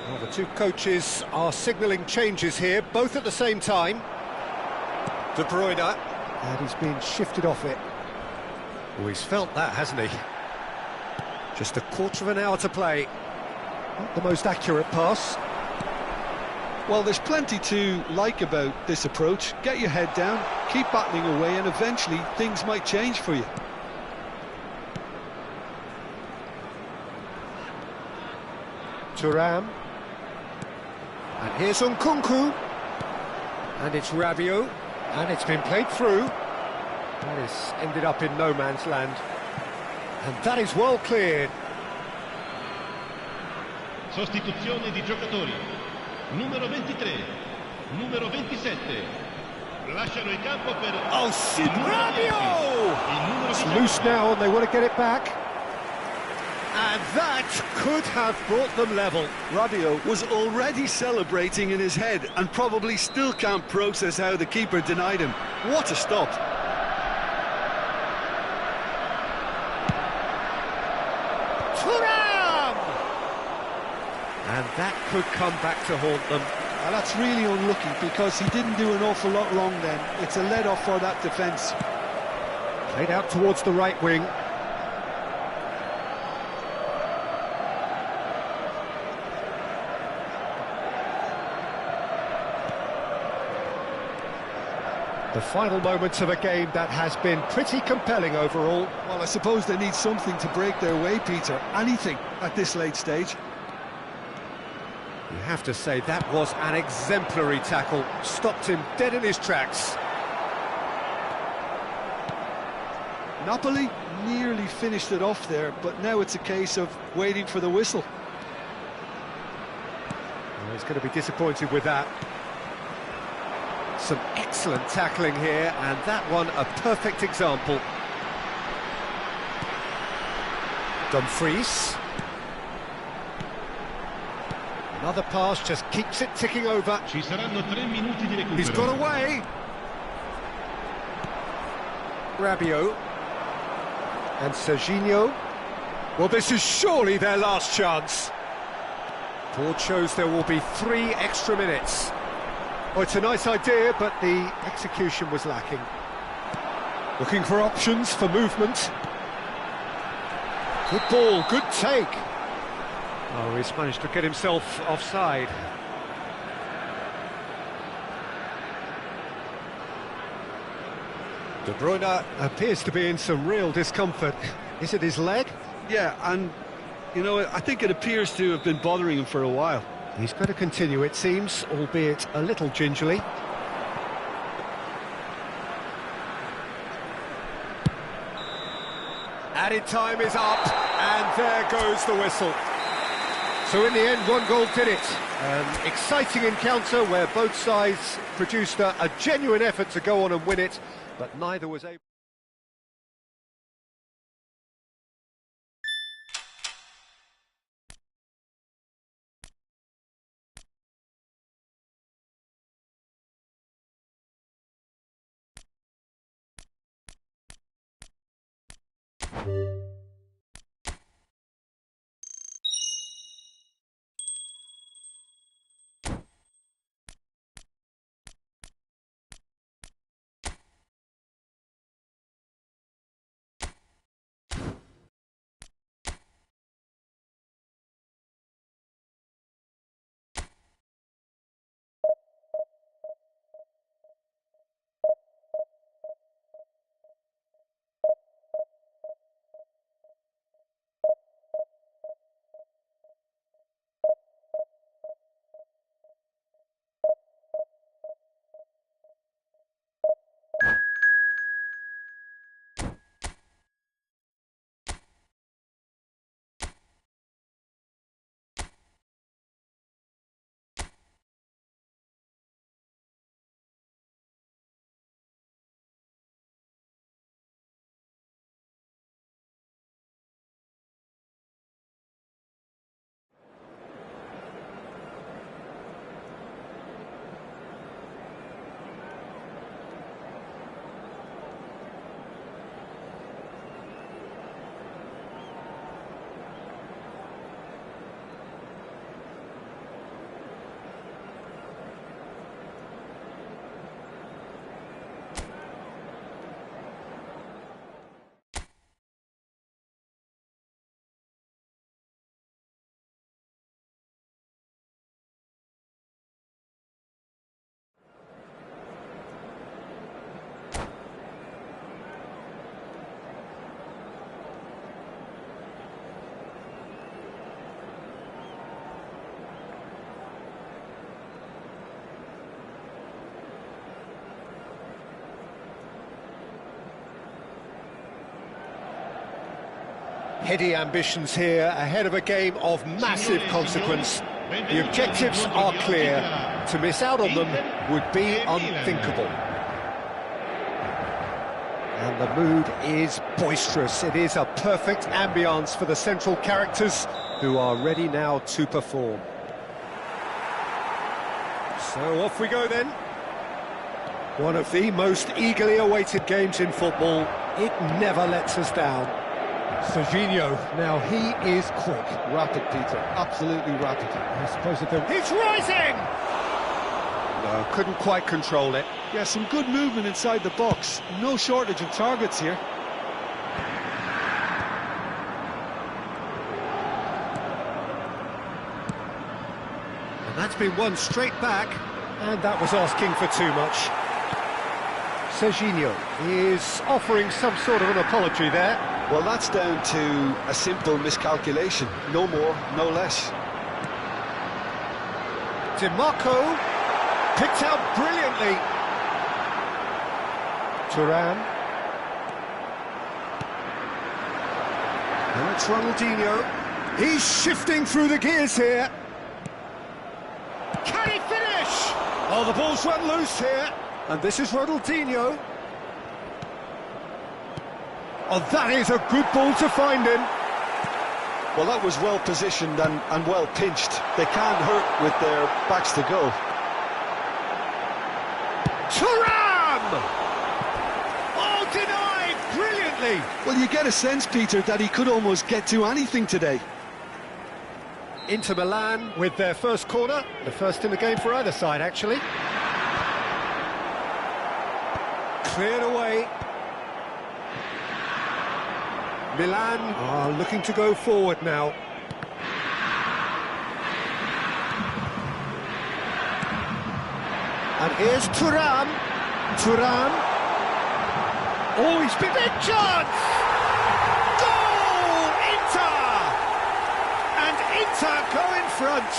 Well, the two coaches are signalling changes here, both at the same time. De Bruyne, and he's been shifted off it. Oh, he's felt that, hasn't he? Just a quarter of an hour to play. Not the most accurate pass. Well, there's plenty to like about this approach. Get your head down, keep battling away, and eventually things might change for you. Thuram. And here's Nkunku. And it's Rabiot. And it's been played through. That has ended up in no man's land. And that is well cleared. Sostituzione di giocatori. Numero 23. Numero 27. Lasciano il campo per... Oh, Rabiot! It's loose now and they want to get it back. And that could have brought them level. Rabiot was already celebrating in his head and probably still can't process how the keeper denied him. What a stop. Thuram! And that could come back to haunt them. And that's really unlucky because he didn't do an awful lot wrong then. It's a let-off for that defence. Played out towards the right wing. The final moments of a game that has been pretty compelling overall. Well, I suppose they need something to break their way, Peter. Anything at this late stage. You have to say that was an exemplary tackle. Stopped him dead in his tracks. Napoli nearly finished it off there, but now it's a case of waiting for the whistle. Well, he's going to be disappointed with that. Some excellent tackling here, and that one a perfect example. Dumfries. Another pass just keeps it ticking over. Ci saranno 3 minuti di recupero. He's got away. Rabiot. And Serginho. Well, this is surely their last chance. Board shows there will be 3 extra minutes. Well, it's a nice idea, but the execution was lacking. Looking for options for movement. Good ball, good take. Oh, he's managed to get himself offside. De Bruyne appears to be in some real discomfort. Is it his leg? Yeah, and, you know, I think it appears to have been bothering him for a while. He's going to continue, it seems, albeit a little gingerly. Added time is up, and there goes the whistle. So in the end, 1 goal did it. An exciting encounter where both sides produced a genuine effort to go on and win it, but neither was able. Heady ambitions here, ahead of a game of massive consequence. The objectives are clear. To miss out on them would be unthinkable. And the mood is boisterous. It is a perfect ambience for the central characters who are ready now to perform. So off we go then. One of the most eagerly awaited games in football. It never lets us down. Serginho, now he is quick. Rapid, Peter, absolutely rapid. I suppose if he's rising! No, couldn't quite control it. Yeah, some good movement inside the box. No shortage of targets here. And that's been won straight back, and that was asking for too much. Serginho is offering some sort of an apology there. Well, that's down to a simple miscalculation. No more, no less. DiMarco picked out brilliantly. Thuram. And it's Ronaldinho. He's shifting through the gears here. Can he finish? Oh, the ball's run loose here. And this is Ronaldinho. Oh, that is a good ball to find him. Well, that was well positioned and well pinched. They can't hurt with their backs to go. Thuram! Oh, denied brilliantly. Well, you get a sense, Peter, that he could almost get to anything today. Inter Milan with their first corner, the first in the game for either side, actually. Cleared away. Milan are looking to go forward now. And here's Thuram. Thuram. Oh, he's been big chance! Goal! Inter! And Inter go in front.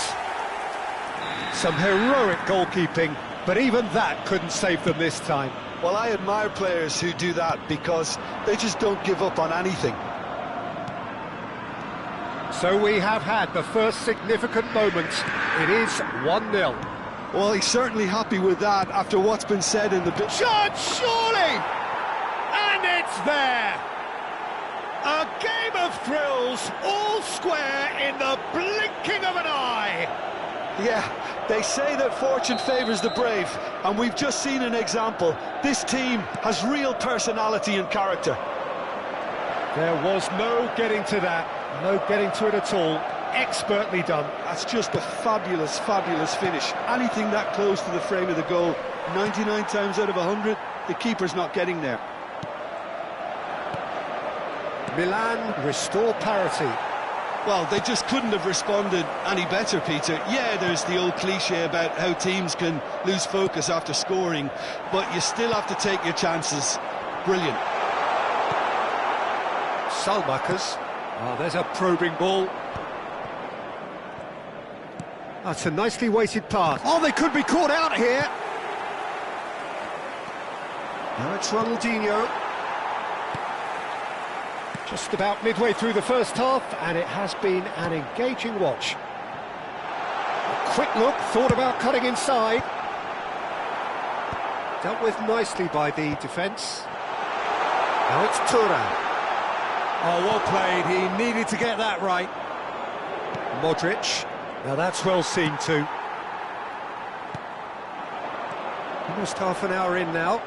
Some heroic goalkeeping, but even that couldn't save them this time. Well, I admire players who do that because they just don't give up on anything. So we have had the first significant moment. It is 1-0. Well, he's certainly happy with that after what's been said in the... Shot, surely! And it's there! A game of thrills, all square in the blinking of an eye! Yeah, they say that fortune favours the brave, and we've just seen an example. This team has real personality and character. There was no getting to that, no getting to it at all. Expertly done. That's just a fabulous, fabulous finish. Anything that close to the frame of the goal, 99 times out of 100, the keeper's not getting there. Milan restore parity. Well, they just couldn't have responded any better, Peter. Yeah, there's the old cliche about how teams can lose focus after scoring, but you still have to take your chances. Brilliant. Salmakers. Oh, there's a probing ball. That's a nicely weighted pass. Oh, they could be caught out here. Now it's Ronaldinho. Just about midway through the first half, and it has been an engaging watch. A quick look, thought about cutting inside. Dealt with nicely by the defence. Now it's Thuram. Oh, well played, he needed to get that right. Modric. Now that's well seen too. Almost half an hour in now.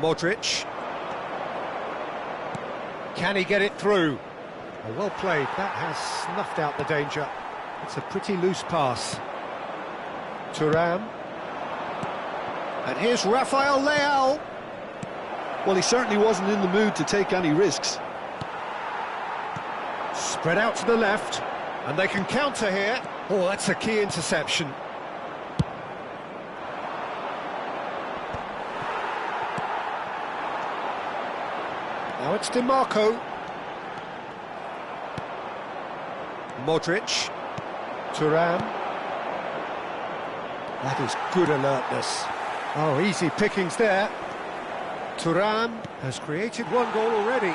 Modric. Can he get it through? Oh, well played, that has snuffed out the danger. It's a pretty loose pass. Thuram. And here's Rafael Leao. Well, he certainly wasn't in the mood to take any risks. Spread out to the left, and they can counter here. Oh, that's a key interception. Now it's DiMarco. Modric. Thuram. That is good alertness. Oh, easy pickings there. Thuram has created one goal already.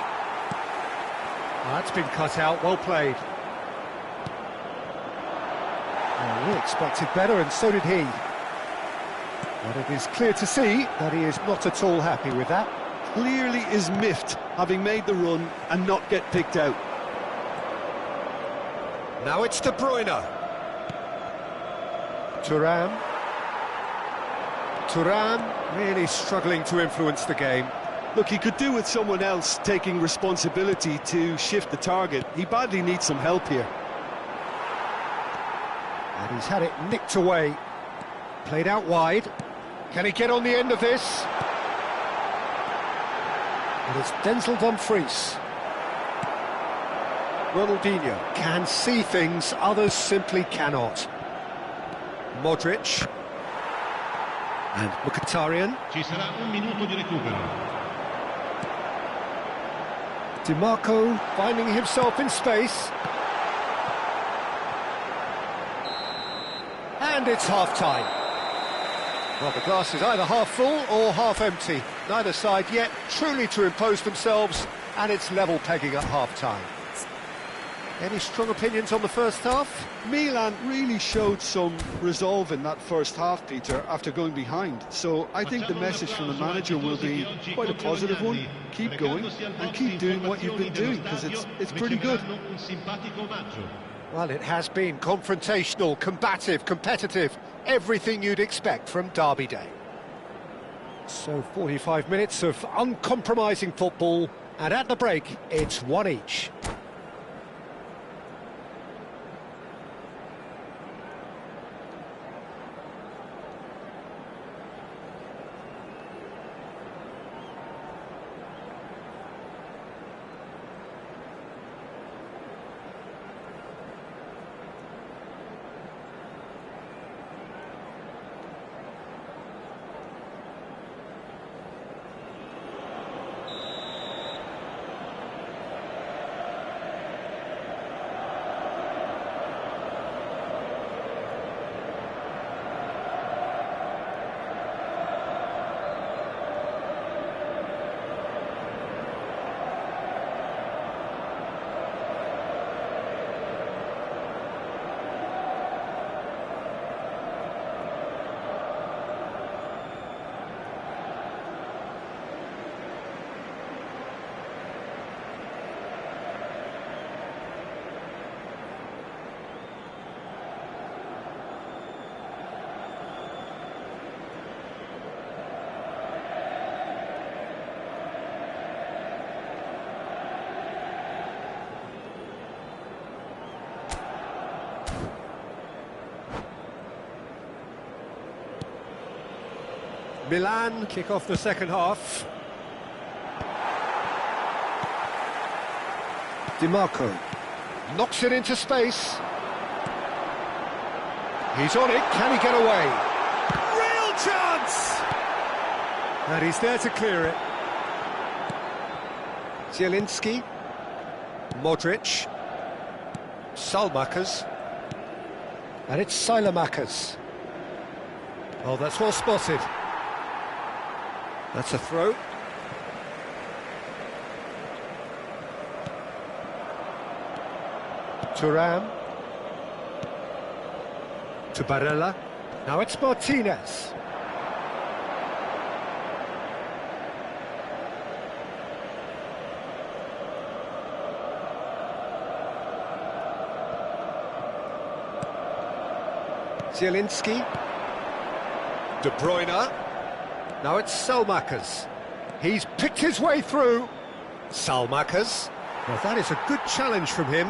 Oh, that's been cut out, well played. Oh, we expected better, and so did he. But it is clear to see that he is not at all happy with that. Clearly is miffed, having made the run and not get picked out. Now it's De Bruyne. Thuram. Thuram really struggling to influence the game. Look, he could do with someone else taking responsibility to shift the target. He badly needs some help here. And he's had it nicked away. Played out wide. Can he get on the end of this? And it's Denzel Dumfries. Ronaldinho can see things others simply cannot. Modric. And Mkhitaryan. Ci sarà un minuto di recupero. Di Marco finding himself in space. And it's half-time. Well, the glass is either half full or half empty. Neither side yet truly to impose themselves, and it's level pegging at half-time. Any strong opinions on the first half? Milan really showed some resolve in that first half, Peter, after going behind. So I think the message from the manager will be quite a positive one. Keep going and keep doing what you've been doing, because it's pretty good. Well, it has been confrontational, combative, competitive, everything you'd expect from Derby Day. So 45 minutes of uncompromising football, and at the break, it's one each. Milan kick off the second half. Di Marco knocks it into space. He's on it, can he get away? Real chance! And he's there to clear it. Zielinski, Modric, Salmakers, and it's Silamakers. Oh, that's well spotted. That's a throw. Thuram. To Barella. Now it's Martinez. Zielinski. De Bruyne. Now it's Salmakers. He's picked his way through. Salmakers. Well, that is a good challenge from him.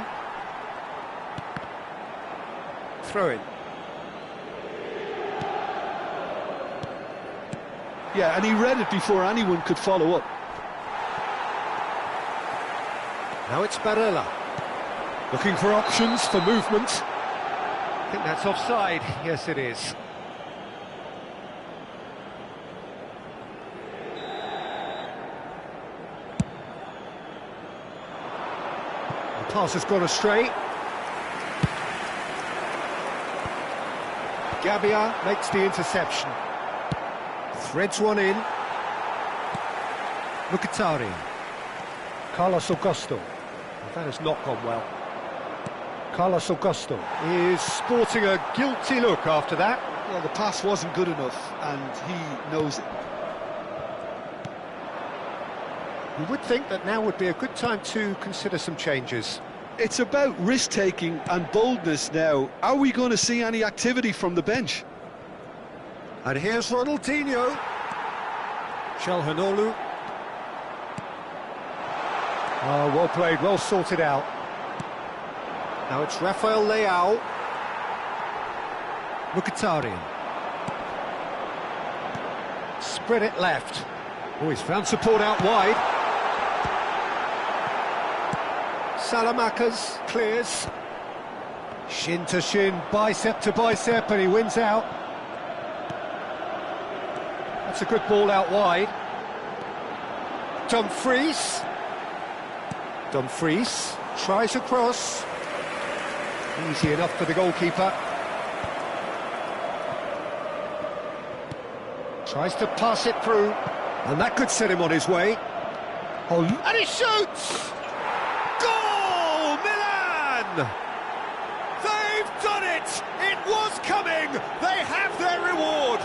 Throw in. Yeah, and he read it before anyone could follow up. Now it's Barella. Looking for options for movement. I think that's offside. Yes, it is. The pass has gone astray. Gabbia makes the interception. Threads one in. Mkhitaryan. Carlos Augusto. Well, that has not gone well. Carlos Augusto is sporting a guilty look after that. Well, the pass wasn't good enough, and he knows it. You would think that now would be a good time to consider some changes. It's about risk-taking and boldness now. Are we going to see any activity from the bench? And here's Ronaldinho. Çalhanoğlu. Oh, well played, well sorted out. Now it's Rafael Leao. Mkhitaryan. Spread it left. Oh, he's found support out wide. Salamakas clears. Shin to shin, bicep to bicep, and he wins out. That's a good ball out wide. Dumfries. Dumfries tries a cross. Easy enough for the goalkeeper. Tries to pass it through, and that could set him on his way. Oh, and he shoots! Goal, Milan! They've done it! It was coming! They have their reward!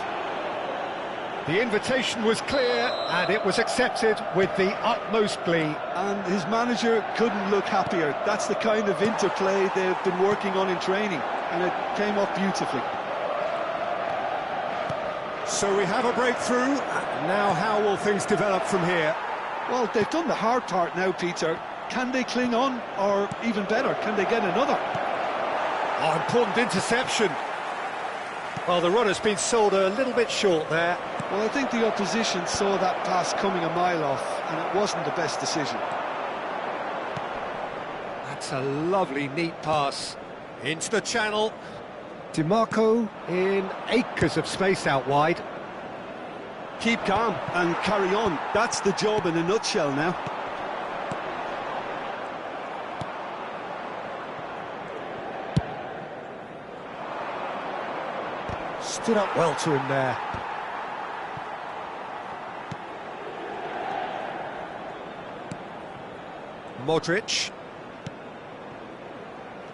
The invitation was clear, and it was accepted with the utmost glee. And his manager couldn't look happier. That's the kind of interplay they've been working on in training, and it came off beautifully. So we have a breakthrough. Now how will things develop from here? Well, they've done the hard part now, Peter. Can they cling on, or even better, can they get another? Oh, important interception. Well, the run has been sold a little bit short there. Well, I think the opposition saw that pass coming a mile off, and it wasn't the best decision. That's a lovely, neat pass into the channel. DiMarco in acres of space out wide. Keep calm and carry on. That's the job in a nutshell now. Stood up well to him there. Modric.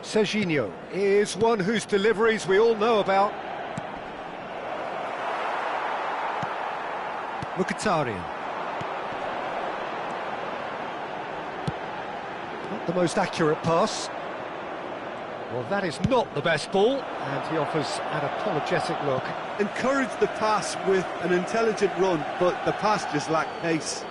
Serginho is one whose deliveries we all know about. Mkhitaryan. Not the most accurate pass. Well, that is not the best ball, and he offers an apologetic look. Encourage the pass with an intelligent run, but the pass just lacked pace.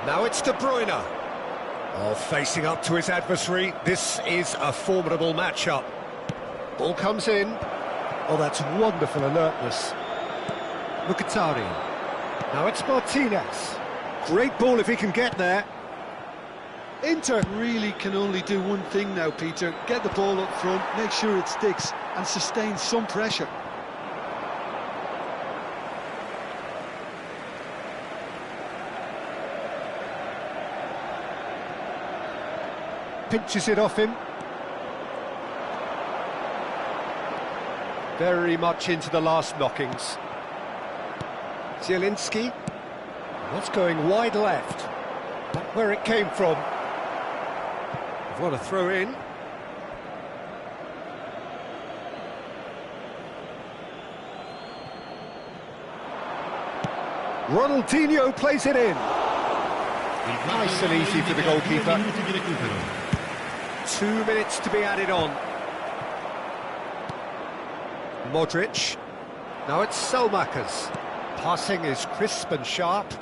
Now it's De Bruyne. Oh, facing up to his adversary. This is a formidable matchup. Ball comes in. Oh, that's wonderful alertness. Mkhitaryan. Now it's Martinez. Great ball if he can get there. Inter really can only do one thing now, Peter. Get the ball up front, make sure it sticks, and sustain some pressure. Pinches it off him. Very much into the last knockings. Zielinski. That's going wide left. Not where it came from. What a throw in. Ronaldinho plays it in. Nice and easy for the goalkeeper. 2 minutes to be added on. Modric. Now it's Salamakas. Passing is crisp and sharp.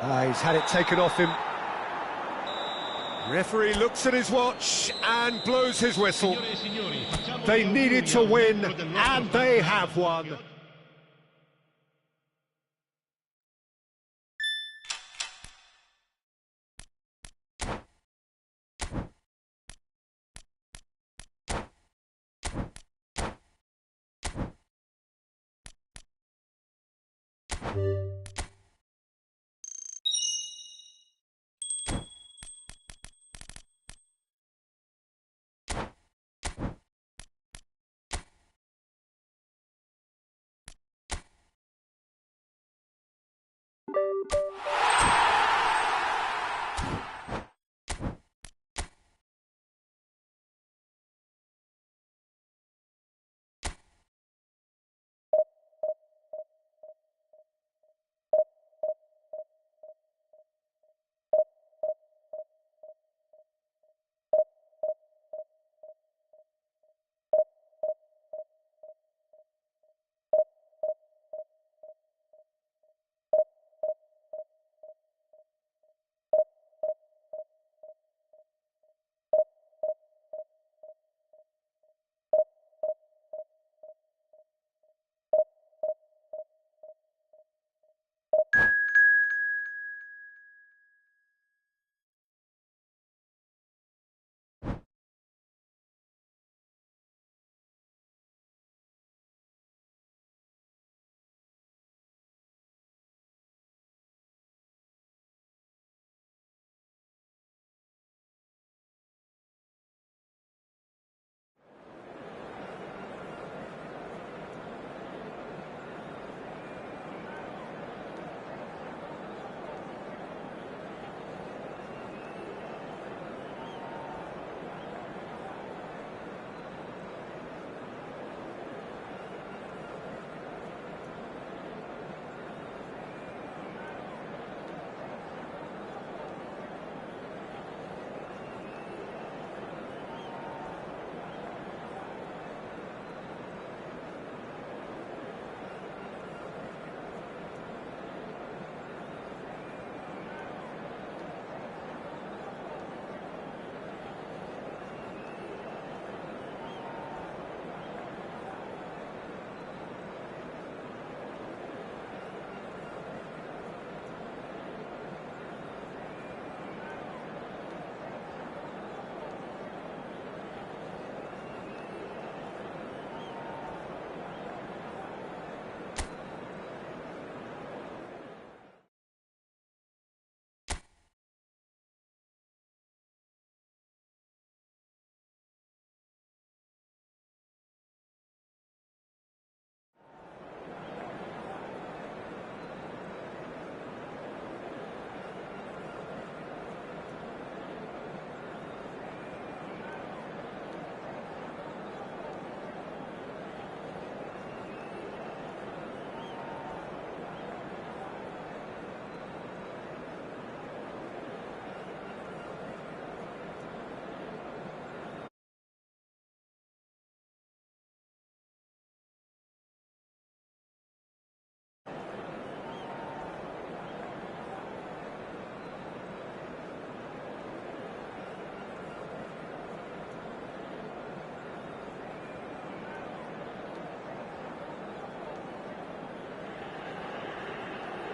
He's had it taken off him. Referee looks at his watch and blows his whistle. They needed to win, and they have won.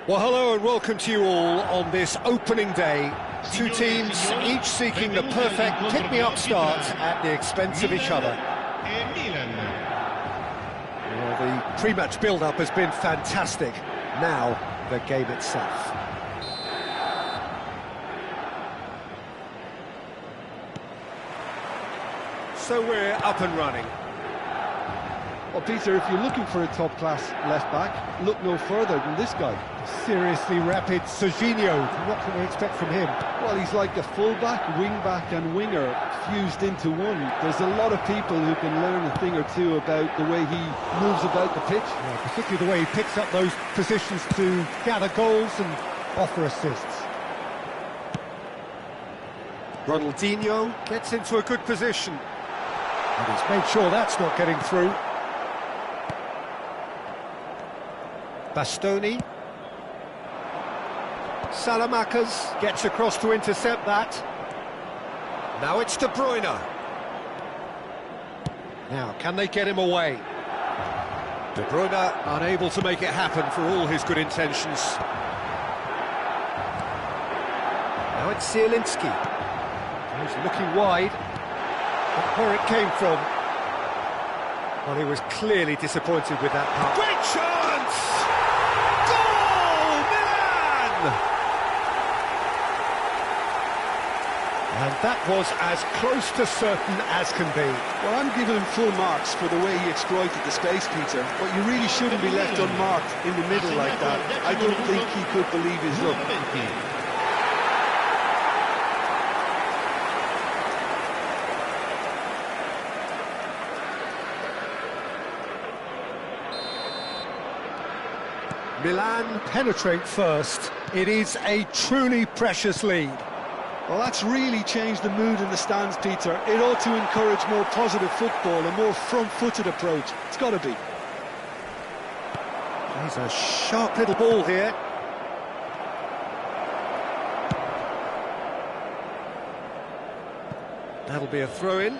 Well, hello and welcome to you all on this opening day. Two teams, each seeking the perfect pick-me-up start at the expense of each other. Well, the pre-match build-up has been fantastic. Now, the game itself. So we're up and running. Well, Peter, if you're looking for a top-class left-back, look no further than this guy. Seriously rapid Serginho. What can we expect from him? Well, he's like a full-back, wing-back and winger fused into one. There's a lot of people who can learn a thing or two about the way he moves about the pitch. Yeah, particularly the way he picks up those positions to gather goals and offer assists. Ronaldinho gets into a good position. And he's made sure that's not getting through. Bastoni. Salamakers gets across to intercept that. Now it's De Bruyne. Now, can they get him away? De Bruyne unable to make it happen for all his good intentions. Now it's Zielinski. He's looking wide. Not where it came from. Well, he was clearly disappointed with that pass. Great chance! Goal! Milan! And that was as close to certain as can be. Well, I'm giving him full marks for the way he exploited the space, Peter. But you really shouldn't be left unmarked in the middle like that. I don't think he could believe his luck. Milan penetrate first. It is a truly precious lead. Well, that's really changed the mood in the stands, Peter. It ought to encourage more positive football, a more front-footed approach. It's got to be. There's a sharp little ball here. That'll be a throw-in.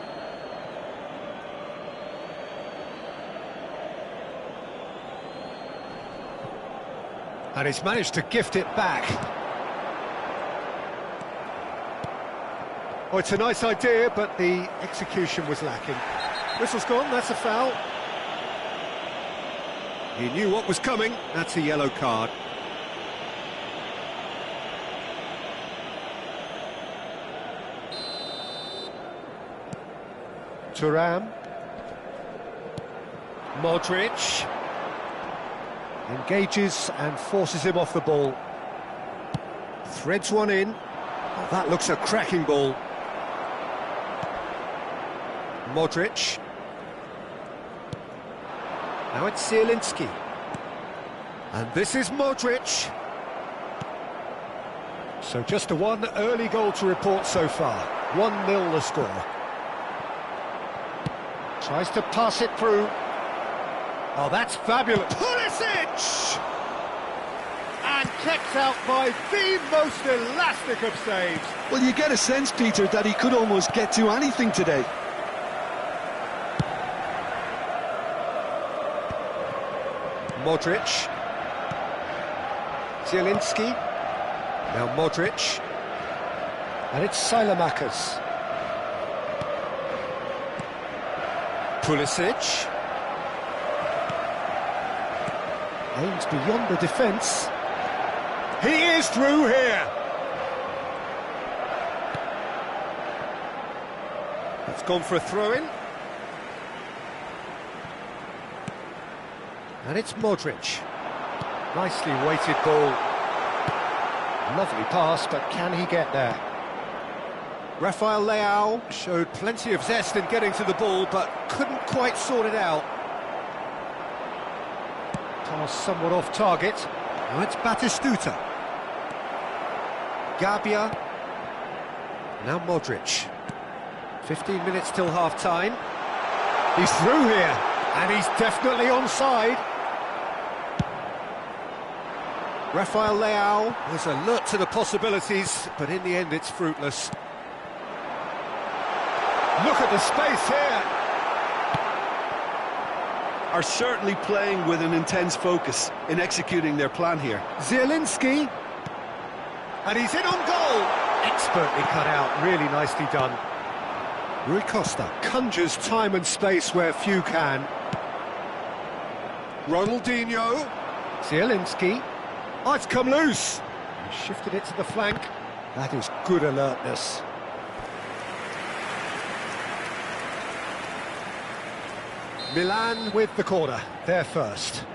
And he's managed to gift it back. Oh, it's a nice idea, but the execution was lacking. Whistle's gone, that's a foul. He knew what was coming, that's a yellow card. Thuram. Modric. Engages and forces him off the ball. Threads one in. Oh, that looks a cracking ball. Modric. Now it's Zielinski. And this is Modric. So just a one early goal to report so far. 1-0 the score. Tries to pass it through. Oh, that's fabulous. Pulisic! And kept out by the most elastic of saves. Well, you get a sense, Peter, that he could almost get to anything today. Modric. Zielinski. Now Modric. And it's Salamakers. Pulisic. Aims beyond the defence. He is through here. That's gone for a throw-in. And it's Modric. Nicely weighted ball. Lovely pass, but can he get there? Rafael Leao showed plenty of zest in getting to the ball, but couldn't quite sort it out. Pass somewhat off target. Now it's Batistuta. Gabia. Now Modric. 15 minutes till half-time. He's through here, and he's definitely onside. Rafael Leao was alert to the possibilities, but in the end it's fruitless. Look at the space here. are certainly playing with an intense focus in executing their plan here. Zielinski. And he's in on goal. Expertly cut out, really nicely done. Rui Costa conjures time and space where few can. Ronaldinho. Zielinski. Oh, it's come loose. He shifted it to the flank. That is good alertness. Milan with the corner, they're first.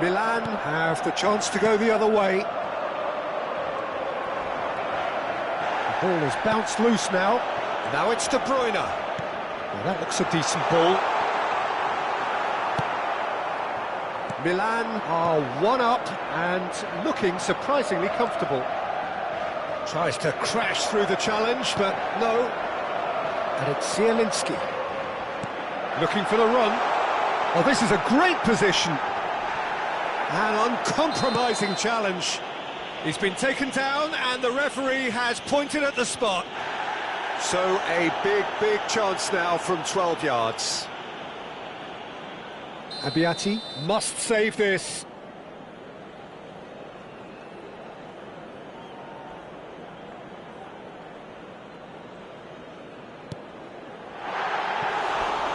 Milan have the chance to go the other way. The ball has bounced loose now. Now it's De Bruyne. Well, that looks a decent ball. Milan are one up and looking surprisingly comfortable. Tries to crash through the challenge, but no. And it's Zielinski. Looking for the run. Oh, this is a great position. An uncompromising challenge. He's been taken down and the referee has pointed at the spot. So a big chance now from 12 yards. Abbiati must save this.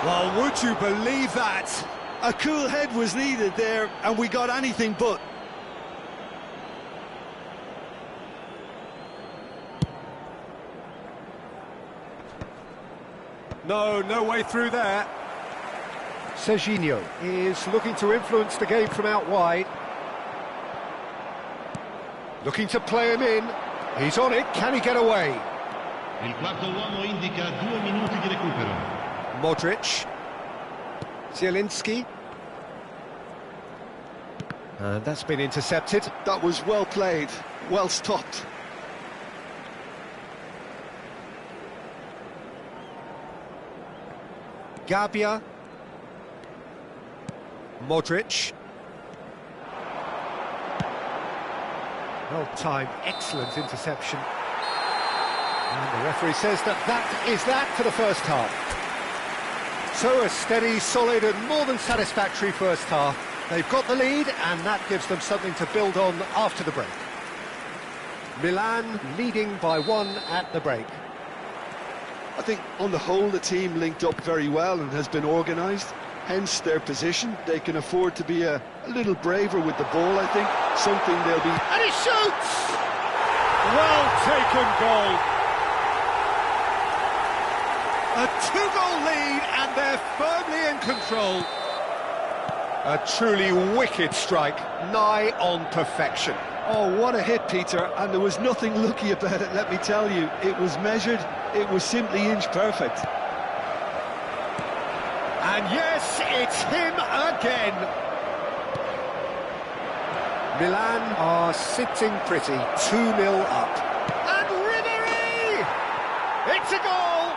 Well, would you believe that? A cool head was needed there, and we got anything but. No way through there. Serginho is looking to influence the game from out wide. Looking to play him in. He's on it, can he get away? Il quarto uomo indica 2 minuti di recupero. Modric. Zielinski. And that's been intercepted. That was well played, well stopped. Gabbia. Modric. Well timed, excellent interception. And the referee says that is that for the first half. So a steady, solid and more than satisfactory first half. They've got the lead and that gives them something to build on after the break. Milan leading by 1 at the break. I think on the whole the team linked up very well and has been organised. Hence their position. They can afford to be a little braver with the ball, I think. Something they'll be... And he shoots! Well taken goal. A 2-goal lead and they're firmly in control. A truly wicked strike, nigh on perfection. Oh, what a hit, Peter, and there was nothing lucky about it, let me tell you. It was measured, it was simply inch perfect. And yes, it's him again. Milan are sitting pretty, 2-0 up. And Ribery! It's a goal!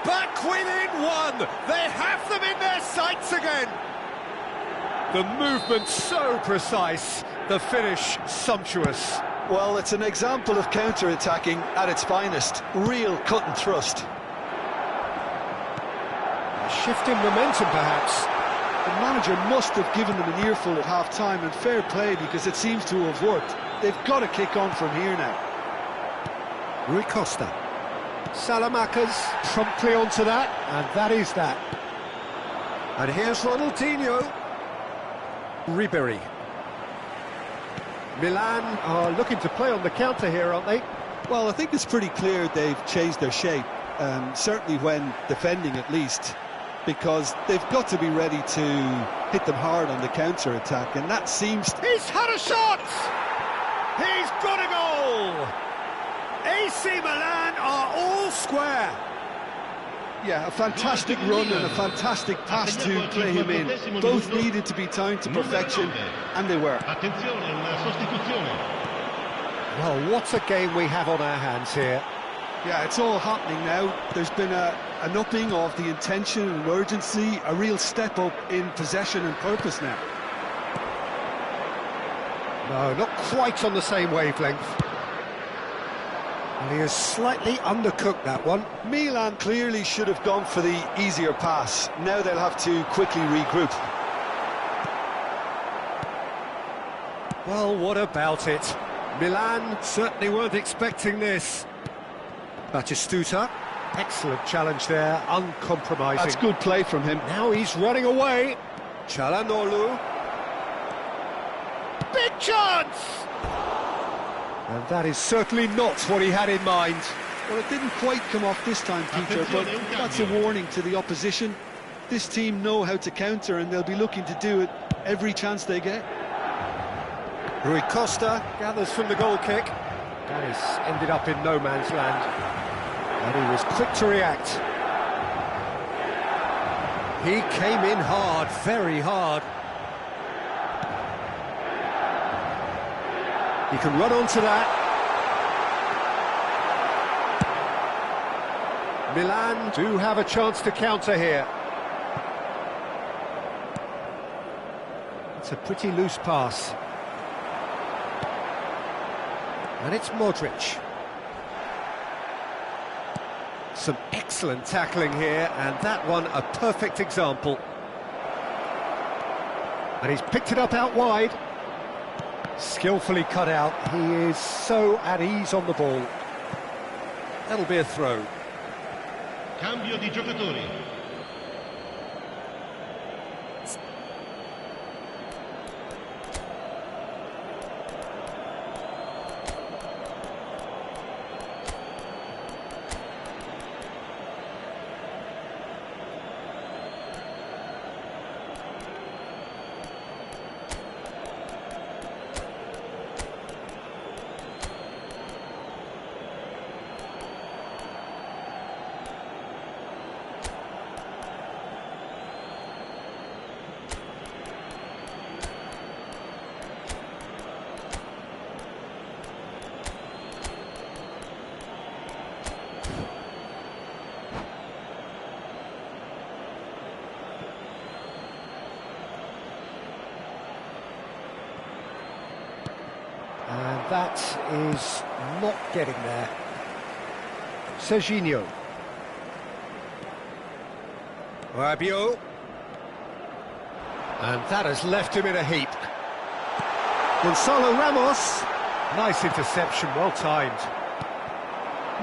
Back within 1! They have them in their sights again! The movement so precise, the finish sumptuous. Well, it's an example of counter-attacking at its finest. Real cut and thrust. A shift in momentum, perhaps. The manager must have given them an earful at half-time, and fair play because it seems to have worked. They've got to kick on from here now. Rui Costa. Salamakas promptly onto that, and that is that. And here's Ronaldinho. Ribery. Milan are looking to play on the counter here, aren't they? Well, I think it's pretty clear they've changed their shape, certainly when defending at least, because they've got to be ready to hit them hard on the counter-attack, and that seems... He's had a shot! He's got a goal! AC Milan are all square. Yeah, a fantastic run and a fantastic pass to play him in. Both needed to be timed to perfection, and they were. Attenzione, una sostituzione. Well, what a game we have on our hands here. Yeah, it's all happening now. There's been an upping of the intention and urgency, a real step up in possession and purpose now. No, not quite on the same wavelength. And he has slightly undercooked that one. Milan clearly should have gone for the easier pass. Now they'll have to quickly regroup. Well, what about it? Milan certainly weren't expecting this. Batistuta, excellent challenge there, uncompromising. That's good play from him. Now he's running away. Çalhanoğlu. Big chance! And that is certainly not what he had in mind. Well, it didn't quite come off this time, Peter, but that's a warning to the opposition. This team know how to counter, and they'll be looking to do it every chance they get. Rui Costa gathers from the goal kick. That has ended up in no man's land. And he was quick to react. He came in hard, very hard. He can run onto that. Milan do have a chance to counter here. It's a pretty loose pass. And it's Modric. Some excellent tackling here, and that one a perfect example. And he's picked it up out wide. Skillfully cut out. He is so at ease on the ball. That'll be a throw. Cambio di giocatori. And that is not getting there. Serginho. Rabiot. And that has left him in a heap. Gonzalo Ramos. Nice interception, well timed.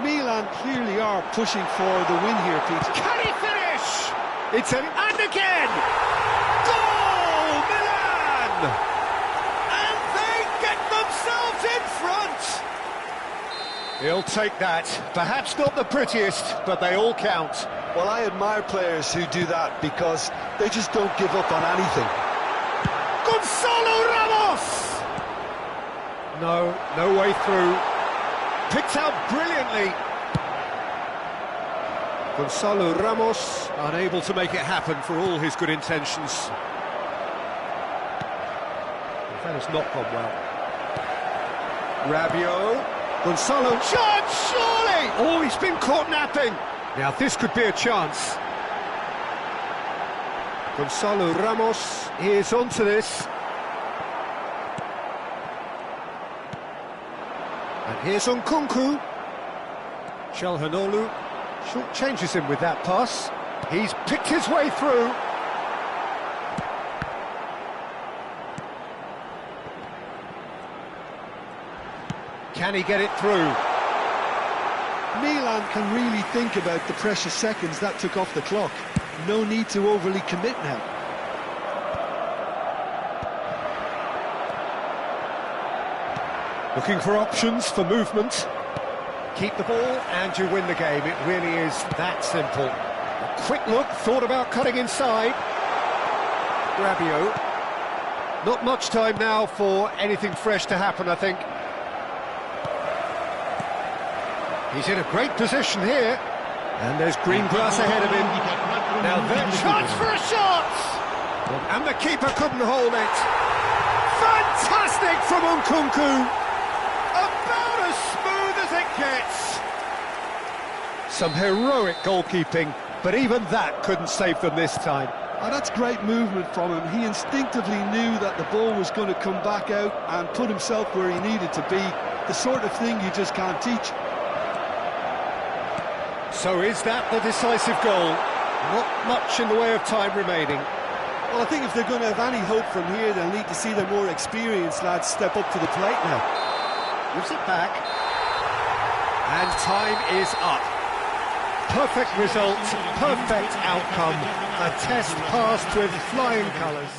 Milan clearly are pushing for the win here, Peter. Can he finish? It's an and again! Goal, Milan! And they get themselves in front! He'll take that. Perhaps not the prettiest, but they all count. Well, I admire players who do that because they just don't give up on anything. Gonzalo Ramos! No way through. Picked out brilliantly. Gonzalo Ramos unable to make it happen for all his good intentions. That has not gone well. Rabiot. Gonzalo. Chance, surely! Oh, he's been caught napping. Now this could be a chance. Gonzalo Ramos is onto this. And here's Nkunku. Çalhanoğlu short changes him with that pass. He's picked his way through. Can he get it through? Milan can really think about the precious seconds that took off the clock. No need to overly commit now. Looking for options for movement. Keep the ball and you win the game. It really is that simple. A quick look, thought about cutting inside. Rabiot. Not much time now for anything fresh to happen, I think. He's in a great position here. And there's green grass ahead of him. Now their chance for a shot! And the keeper couldn't hold it. Fantastic from Nkunku! About as smooth as it gets. Some heroic goalkeeping, but even that couldn't save them this time. Oh, that's great movement from him. He instinctively knew that the ball was going to come back out and put himself where he needed to be. The sort of thing you just can't teach. So is that the decisive goal? Not much in the way of time remaining. Well, I think if they're going to have any hope from here, they'll need to see their more experienced lads step up to the plate now. Gives it back. And time is up. Perfect result, perfect outcome. A test passed with flying colours.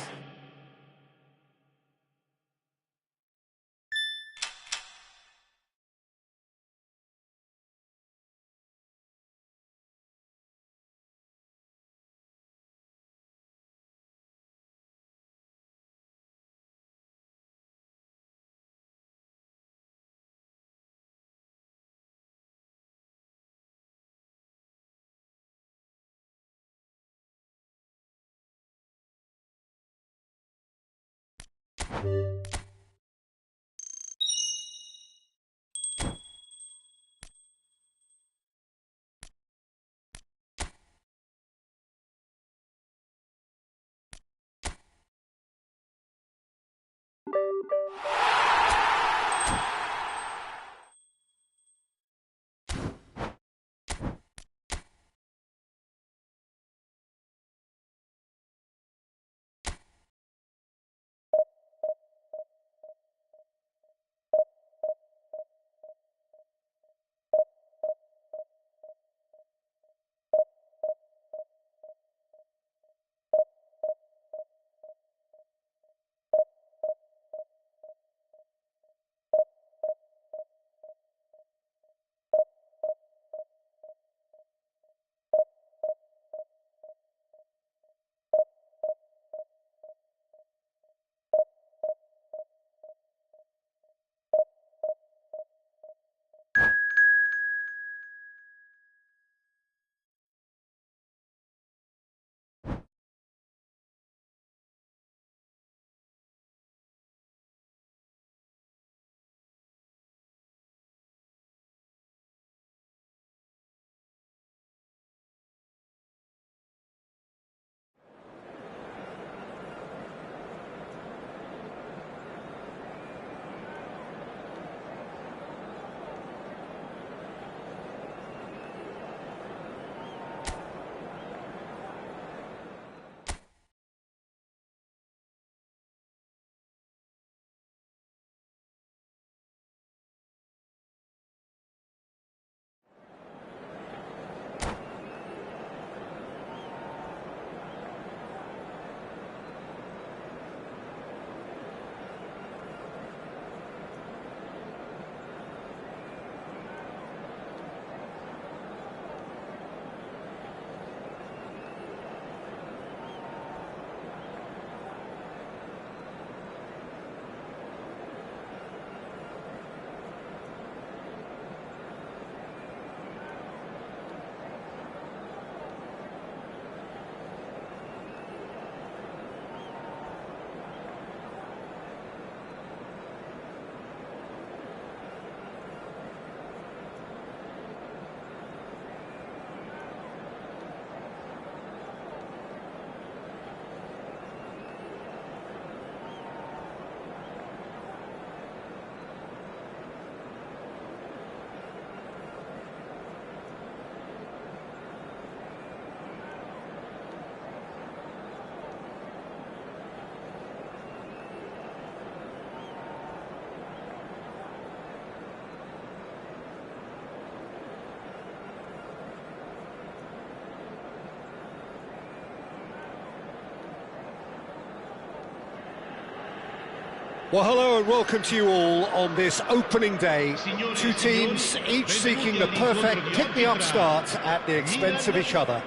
Well, hello and welcome to you all on this opening day. Two teams, each seeking the perfect pick-me-up start at the expense of each other.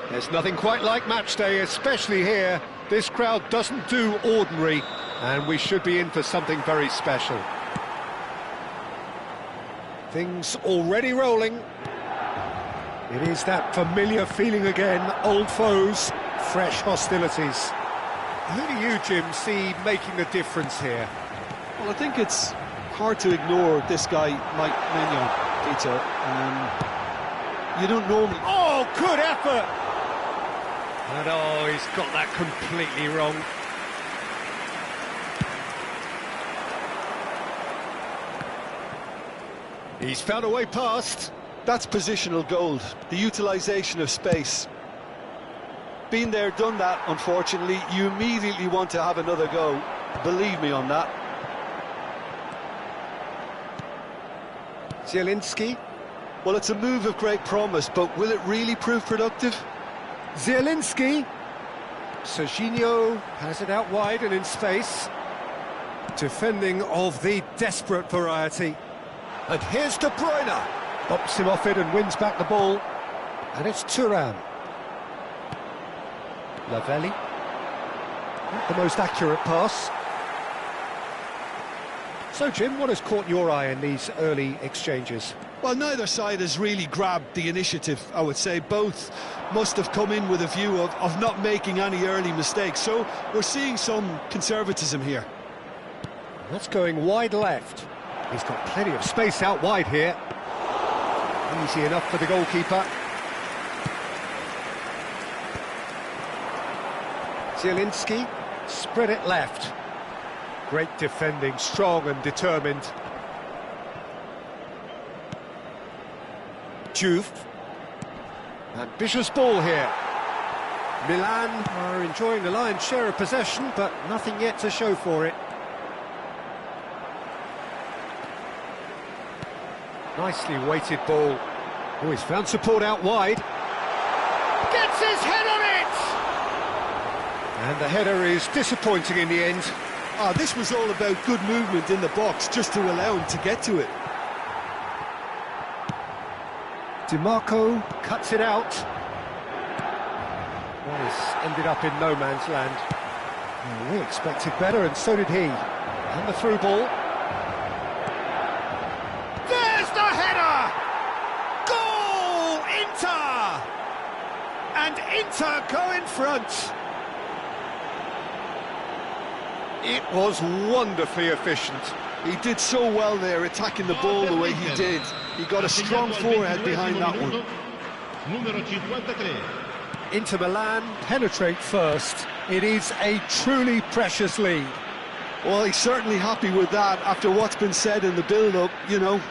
There's nothing quite like match day, especially here. This crowd doesn't do ordinary, and we should be in for something very special. Things already rolling. It is that familiar feeling again, old foes, fresh hostilities. Who do you, Jim, see making the difference here? Well, I think it's hard to ignore this guy, Mike Maignan, Peter. You don't normally... Oh, good effort! And oh, he's got that completely wrong. He's found a way past. That's positional gold, the utilisation of space. Been there, done that, unfortunately. You immediately want to have another go. Believe me on that. Zielinski. Well, it's a move of great promise, but will it really prove productive? Zielinski. Serginho has it out wide and in space. Defending of the desperate variety. And here's De Bruyne. Bops him off it and wins back the ball. And it's Thuram. Lavelli. Not the most accurate pass. So, Jim, what has caught your eye in these early exchanges? Well, neither side has really grabbed the initiative, I would say. Both must have come in with a view of not making any early mistakes. So we're seeing some conservatism here. That's going wide left. He's got plenty of space out wide here. Easy enough for the goalkeeper. Zielinski, spread it left. Great defending, strong and determined. Juve. Ambitious ball here. Milan are enjoying the lion's share of possession, but nothing yet to show for it. Nicely weighted ball. Oh, he's found support out wide. Gets his head on it! And the header is disappointing in the end. This was all about good movement in the box, just to allow him to get to it. DiMarco cuts it out. Well, it's ended up in no man's land. Well, we expected better, and so did he. And the through ball. There's the header! Goal! Inter! And Inter go in front. It was wonderfully efficient. He did so well there, attacking the ball the way he did. He got a strong forehead behind that one. Numero 53. Inter Milan penetrate first. It is a truly precious lead. Well, he's certainly happy with that after what's been said in the build-up, you know.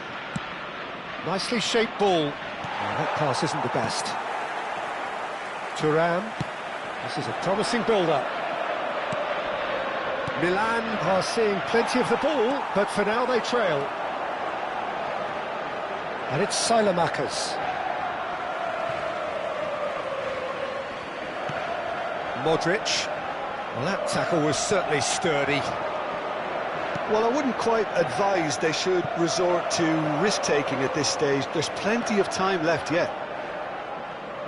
Nicely shaped ball. Oh, that pass isn't the best. Thuram. This is a promising build-up. Milan are seeing plenty of the ball, but for now they trail. And it's Sailamakers. Modric. Well, that tackle was certainly sturdy. Well, I wouldn't quite advise they should resort to risk-taking at this stage. There's plenty of time left yet.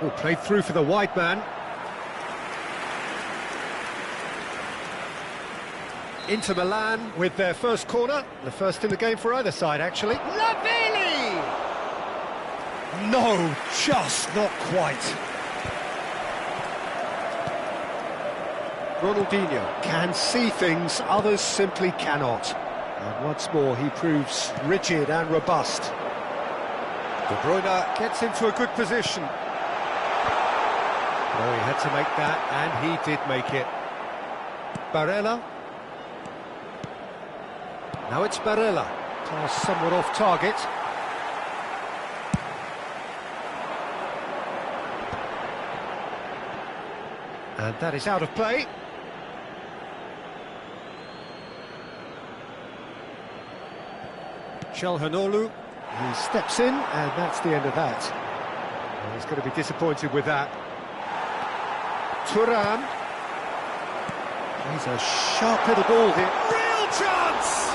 Oh, played through for the wide man. Inter Milan with their first corner, the first in the game for either side, actually. Lavelli! No, just not quite. Ronaldinho can see things others simply cannot. And once more he proves rigid and robust. De Bruyne gets into a good position. Oh, he had to make that, and he did make it. Barella. Now it's Barella. Pass somewhat off target. And that is out of play. Çalhanoğlu, he steps in, and that's the end of that. Well, he's going to be disappointed with that. Thuram. He's a sharp little ball here. Real chance!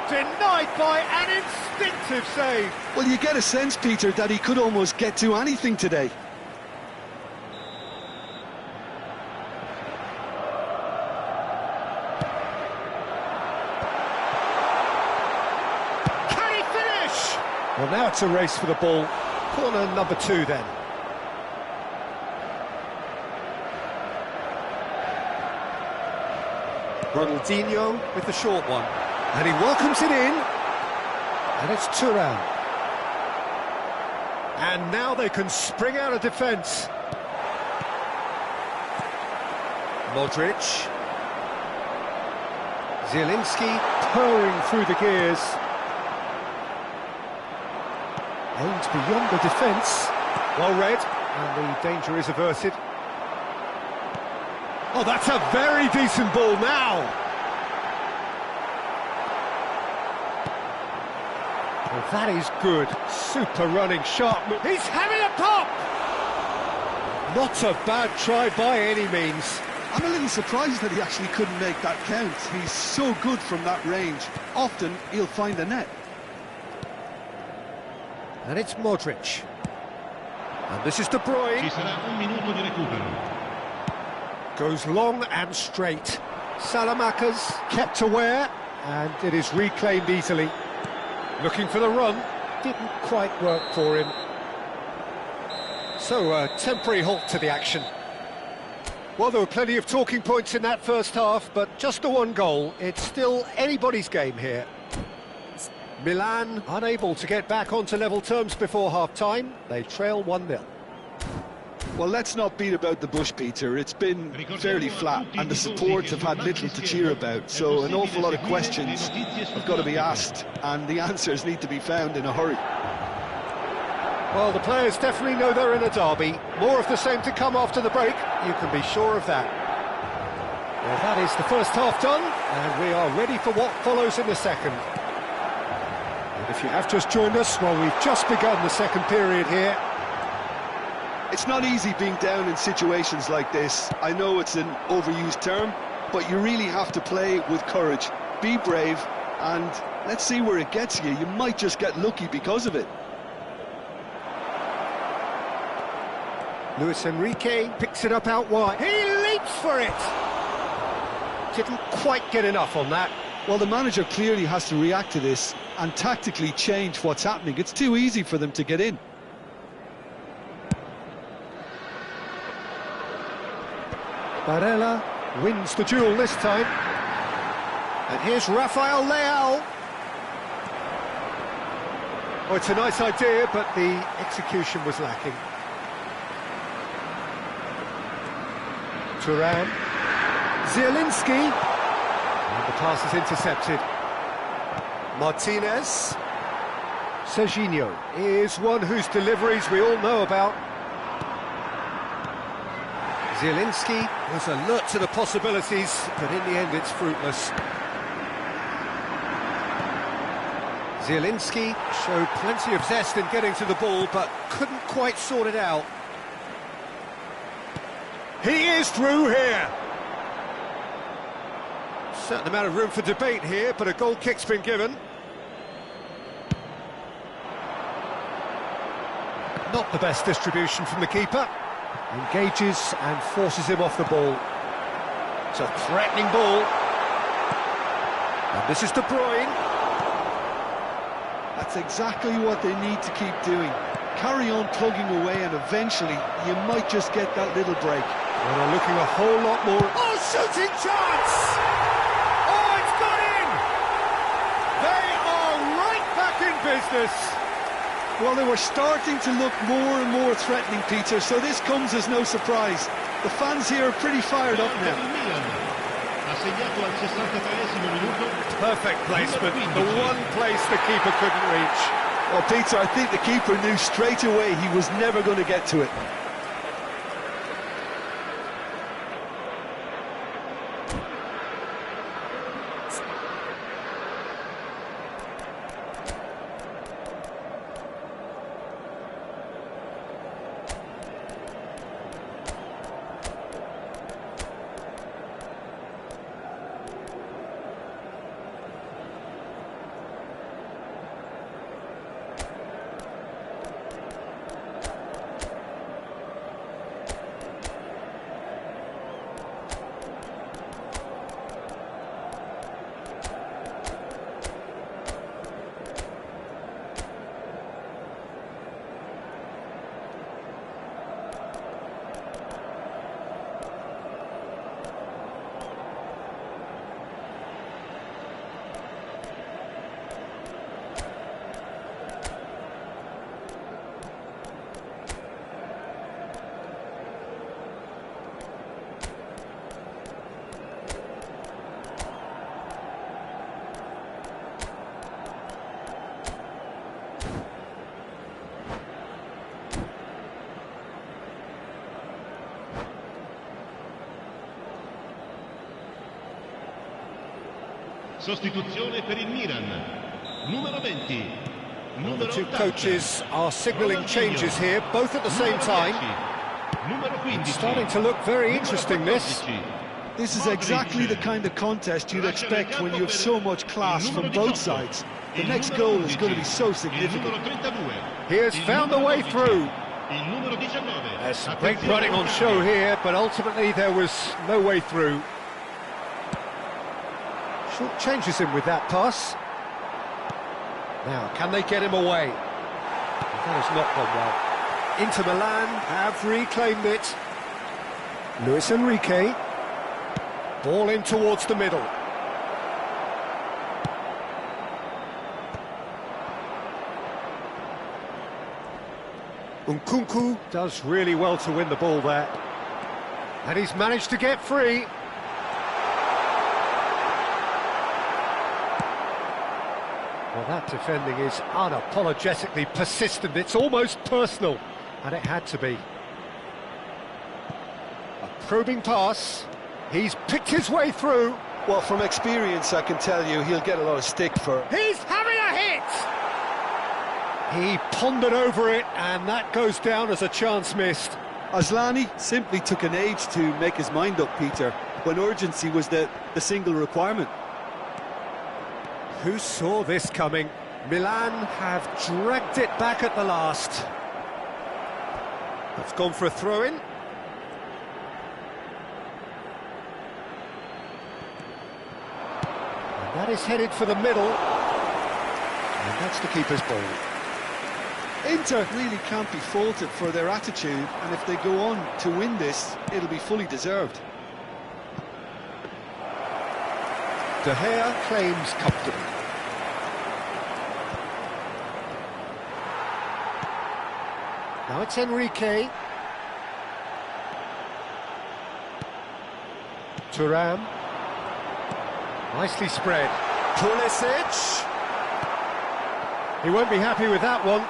Denied by an instinctive save. Well, you get a sense, Peter, that he could almost get to anything today. Can he finish? Well, now it's a race for the ball. Corner number 2 then. Ronaldinho with the short one. And he welcomes it in. And it's Thuram. And now they can spring out of defence. Modric. Zielinski purring through the gears. Aimed beyond the defence. Well read, and the danger is averted. Oh, that's a very decent ball now. Well, that is good. Super running, sharp move. He's having a pop! Not a bad try by any means. I'm a little surprised that he actually couldn't make that count. He's so good from that range. Often, he'll find the net. And it's Modric. And this is De Bruyne. Ci sarà un minuto di recupero. Goes long and straight. Salamakas kept aware, and it is reclaimed easily. Looking for the run, didn't quite work for him. So a temporary halt to the action. Well, there were plenty of talking points in that first half, but just the one goal. It's still anybody's game here. Milan unable to get back onto level terms before half-time. They trail 1-0. Well, let's not beat about the bush, Peter. It's been fairly flat, and the support have had little to cheer about, so an awful lot of questions have got to be asked, and the answers need to be found in a hurry. Well, the players definitely know they're in a derby. More of the same to come after the break, you can be sure of that. Well, that is the first half done, and we are ready for what follows in the second. And if you have just joined us, well, we've just begun the second period here. It's not easy being down in situations like this. I know it's an overused term, but you really have to play with courage. Be brave, and let's see where it gets you. You might just get lucky because of it. Luis Enrique picks it up out wide. He leaps for it! Didn't quite get enough on that. Well, the manager clearly has to react to this and tactically change what's happening. It's too easy for them to get in. Barella wins the duel this time. And here's Rafael Leao. Oh, it's a nice idea, but the execution was lacking. Thuram. Zielinski. And the pass is intercepted. Martinez. Serginho is one whose deliveries we all know about. Zielinski was alert to the possibilities, but in the end it's fruitless. Zielinski showed plenty of zest in getting to the ball, but couldn't quite sort it out. He is through here! Certain amount of room for debate here, but a goal kick's been given. Not the best distribution from the keeper. Engages and forces him off the ball. It's a threatening ball. And this is De Bruyne. That's exactly what they need to keep doing. Carry on plugging away, and eventually you might just get that little break. Well, they're looking a whole lot more... Oh, shooting chance! Oh, it's got in! They are right back in business! Well, they were starting to look more and more threatening, Peter, so this comes as no surprise. The fans here are pretty fired up now. Perfect placement, the one place the keeper couldn't reach. Well, Peter, I think the keeper knew straight away he was never going to get to it. Sostituzione per il Milan. Numero 20. Well, the Numero two 80. coaches are signalling changes here, both at the same time. Numero 15. It's starting to look very interesting, this. This is exactly the kind of contest you'd expect when you have so much class from both sides. The next goal is going to be so significant. He has found a way through. There's some great running on show here, but ultimately there was no way through. Short changes him with that pass. Now, can they get him away? That has not gone well. Inter Milan have reclaimed it. Luis Enrique. Ball in towards the middle. Nkunku does really well to win the ball there. And he's managed to get free. Well, that defending is unapologetically persistent. It's almost personal, and it had to be. A probing pass. He's picked his way through. Well, from experience, I can tell you he'll get a lot of stick for... He's having a hit! He pondered over it, and that goes down as a chance missed. Aslani simply took an age to make his mind up, Peter, when urgency was the single requirement. Who saw this coming? Milan have dragged it back at the last. That's gone for a throw-in. And that is headed for the middle. And that's the keeper's ball. Inter really can't be faulted for their attitude, and if they go on to win this, it'll be fully deserved. De Gea claims comfortably. Now it's Enrique. Thuram. Nicely spread. Pulisic. He won't be happy with that one.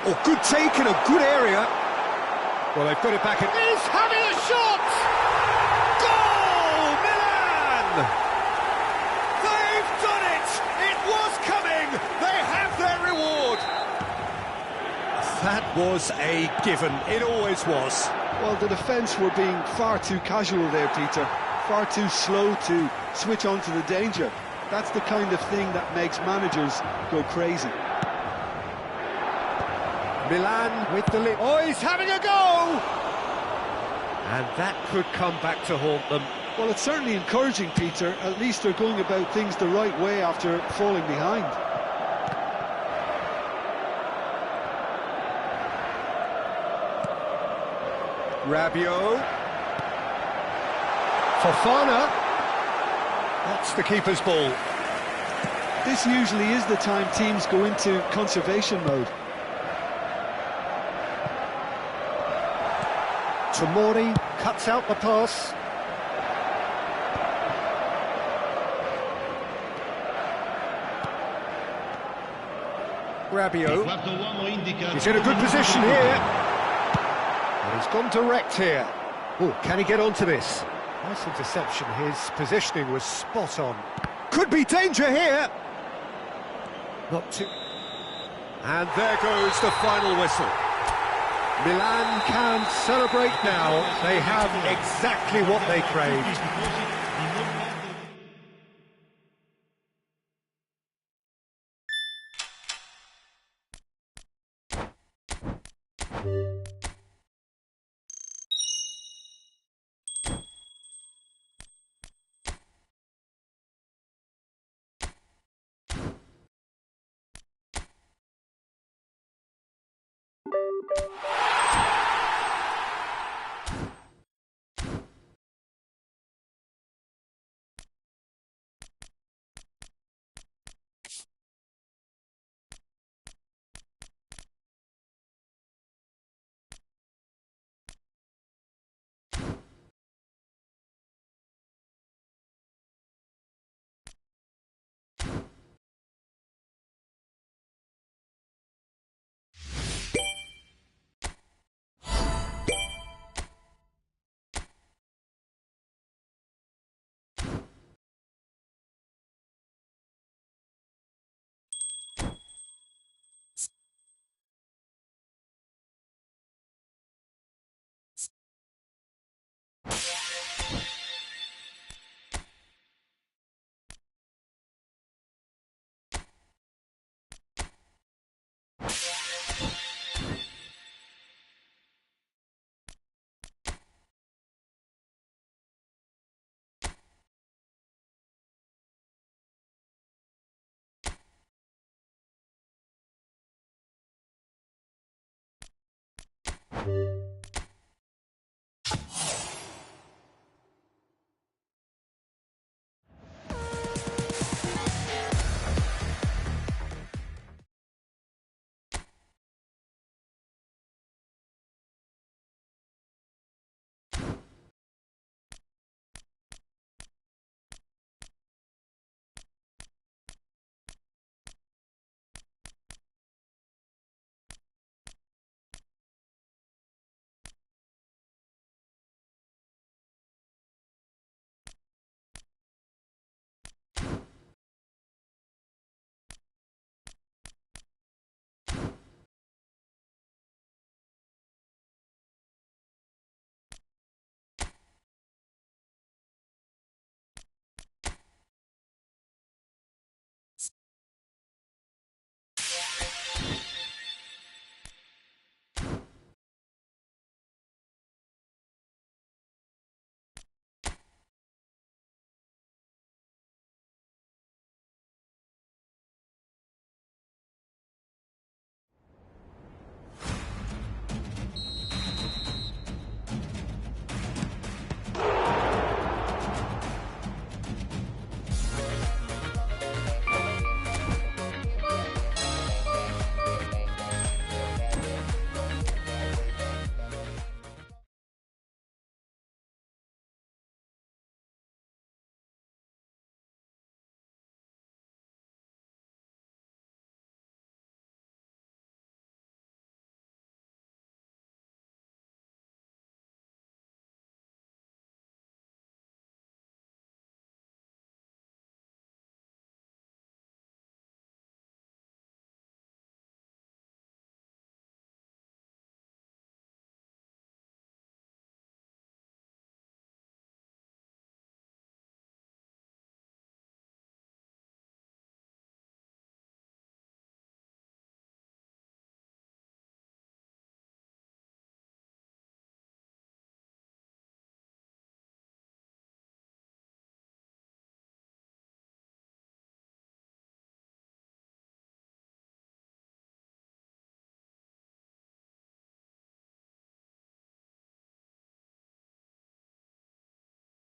Oh, good take in a good area. Well, they've got it back in. He's having a shot! Goal, Milan! They've done it! It was coming! They have their reward! That was a given. It always was. Well, the defence were being far too casual there, Peter. Far too slow to switch on to the danger. That's the kind of thing that makes managers go crazy. Milan with the lead. Oh, he's having a go! And that could come back to haunt them. Well, it's certainly encouraging, Peter. At least they're going about things the right way after falling behind. Rabiot. Fofana. That's the keeper's ball. This usually is the time teams go into conservation mode. Tomori cuts out the pass. Rabiot. He's in a good position here. And he's gone direct here. Oh, can he get onto this? Nice interception. His positioning was spot on. Could be danger here. Not too... And there goes the final whistle. Milan can celebrate now. They have exactly what they craved.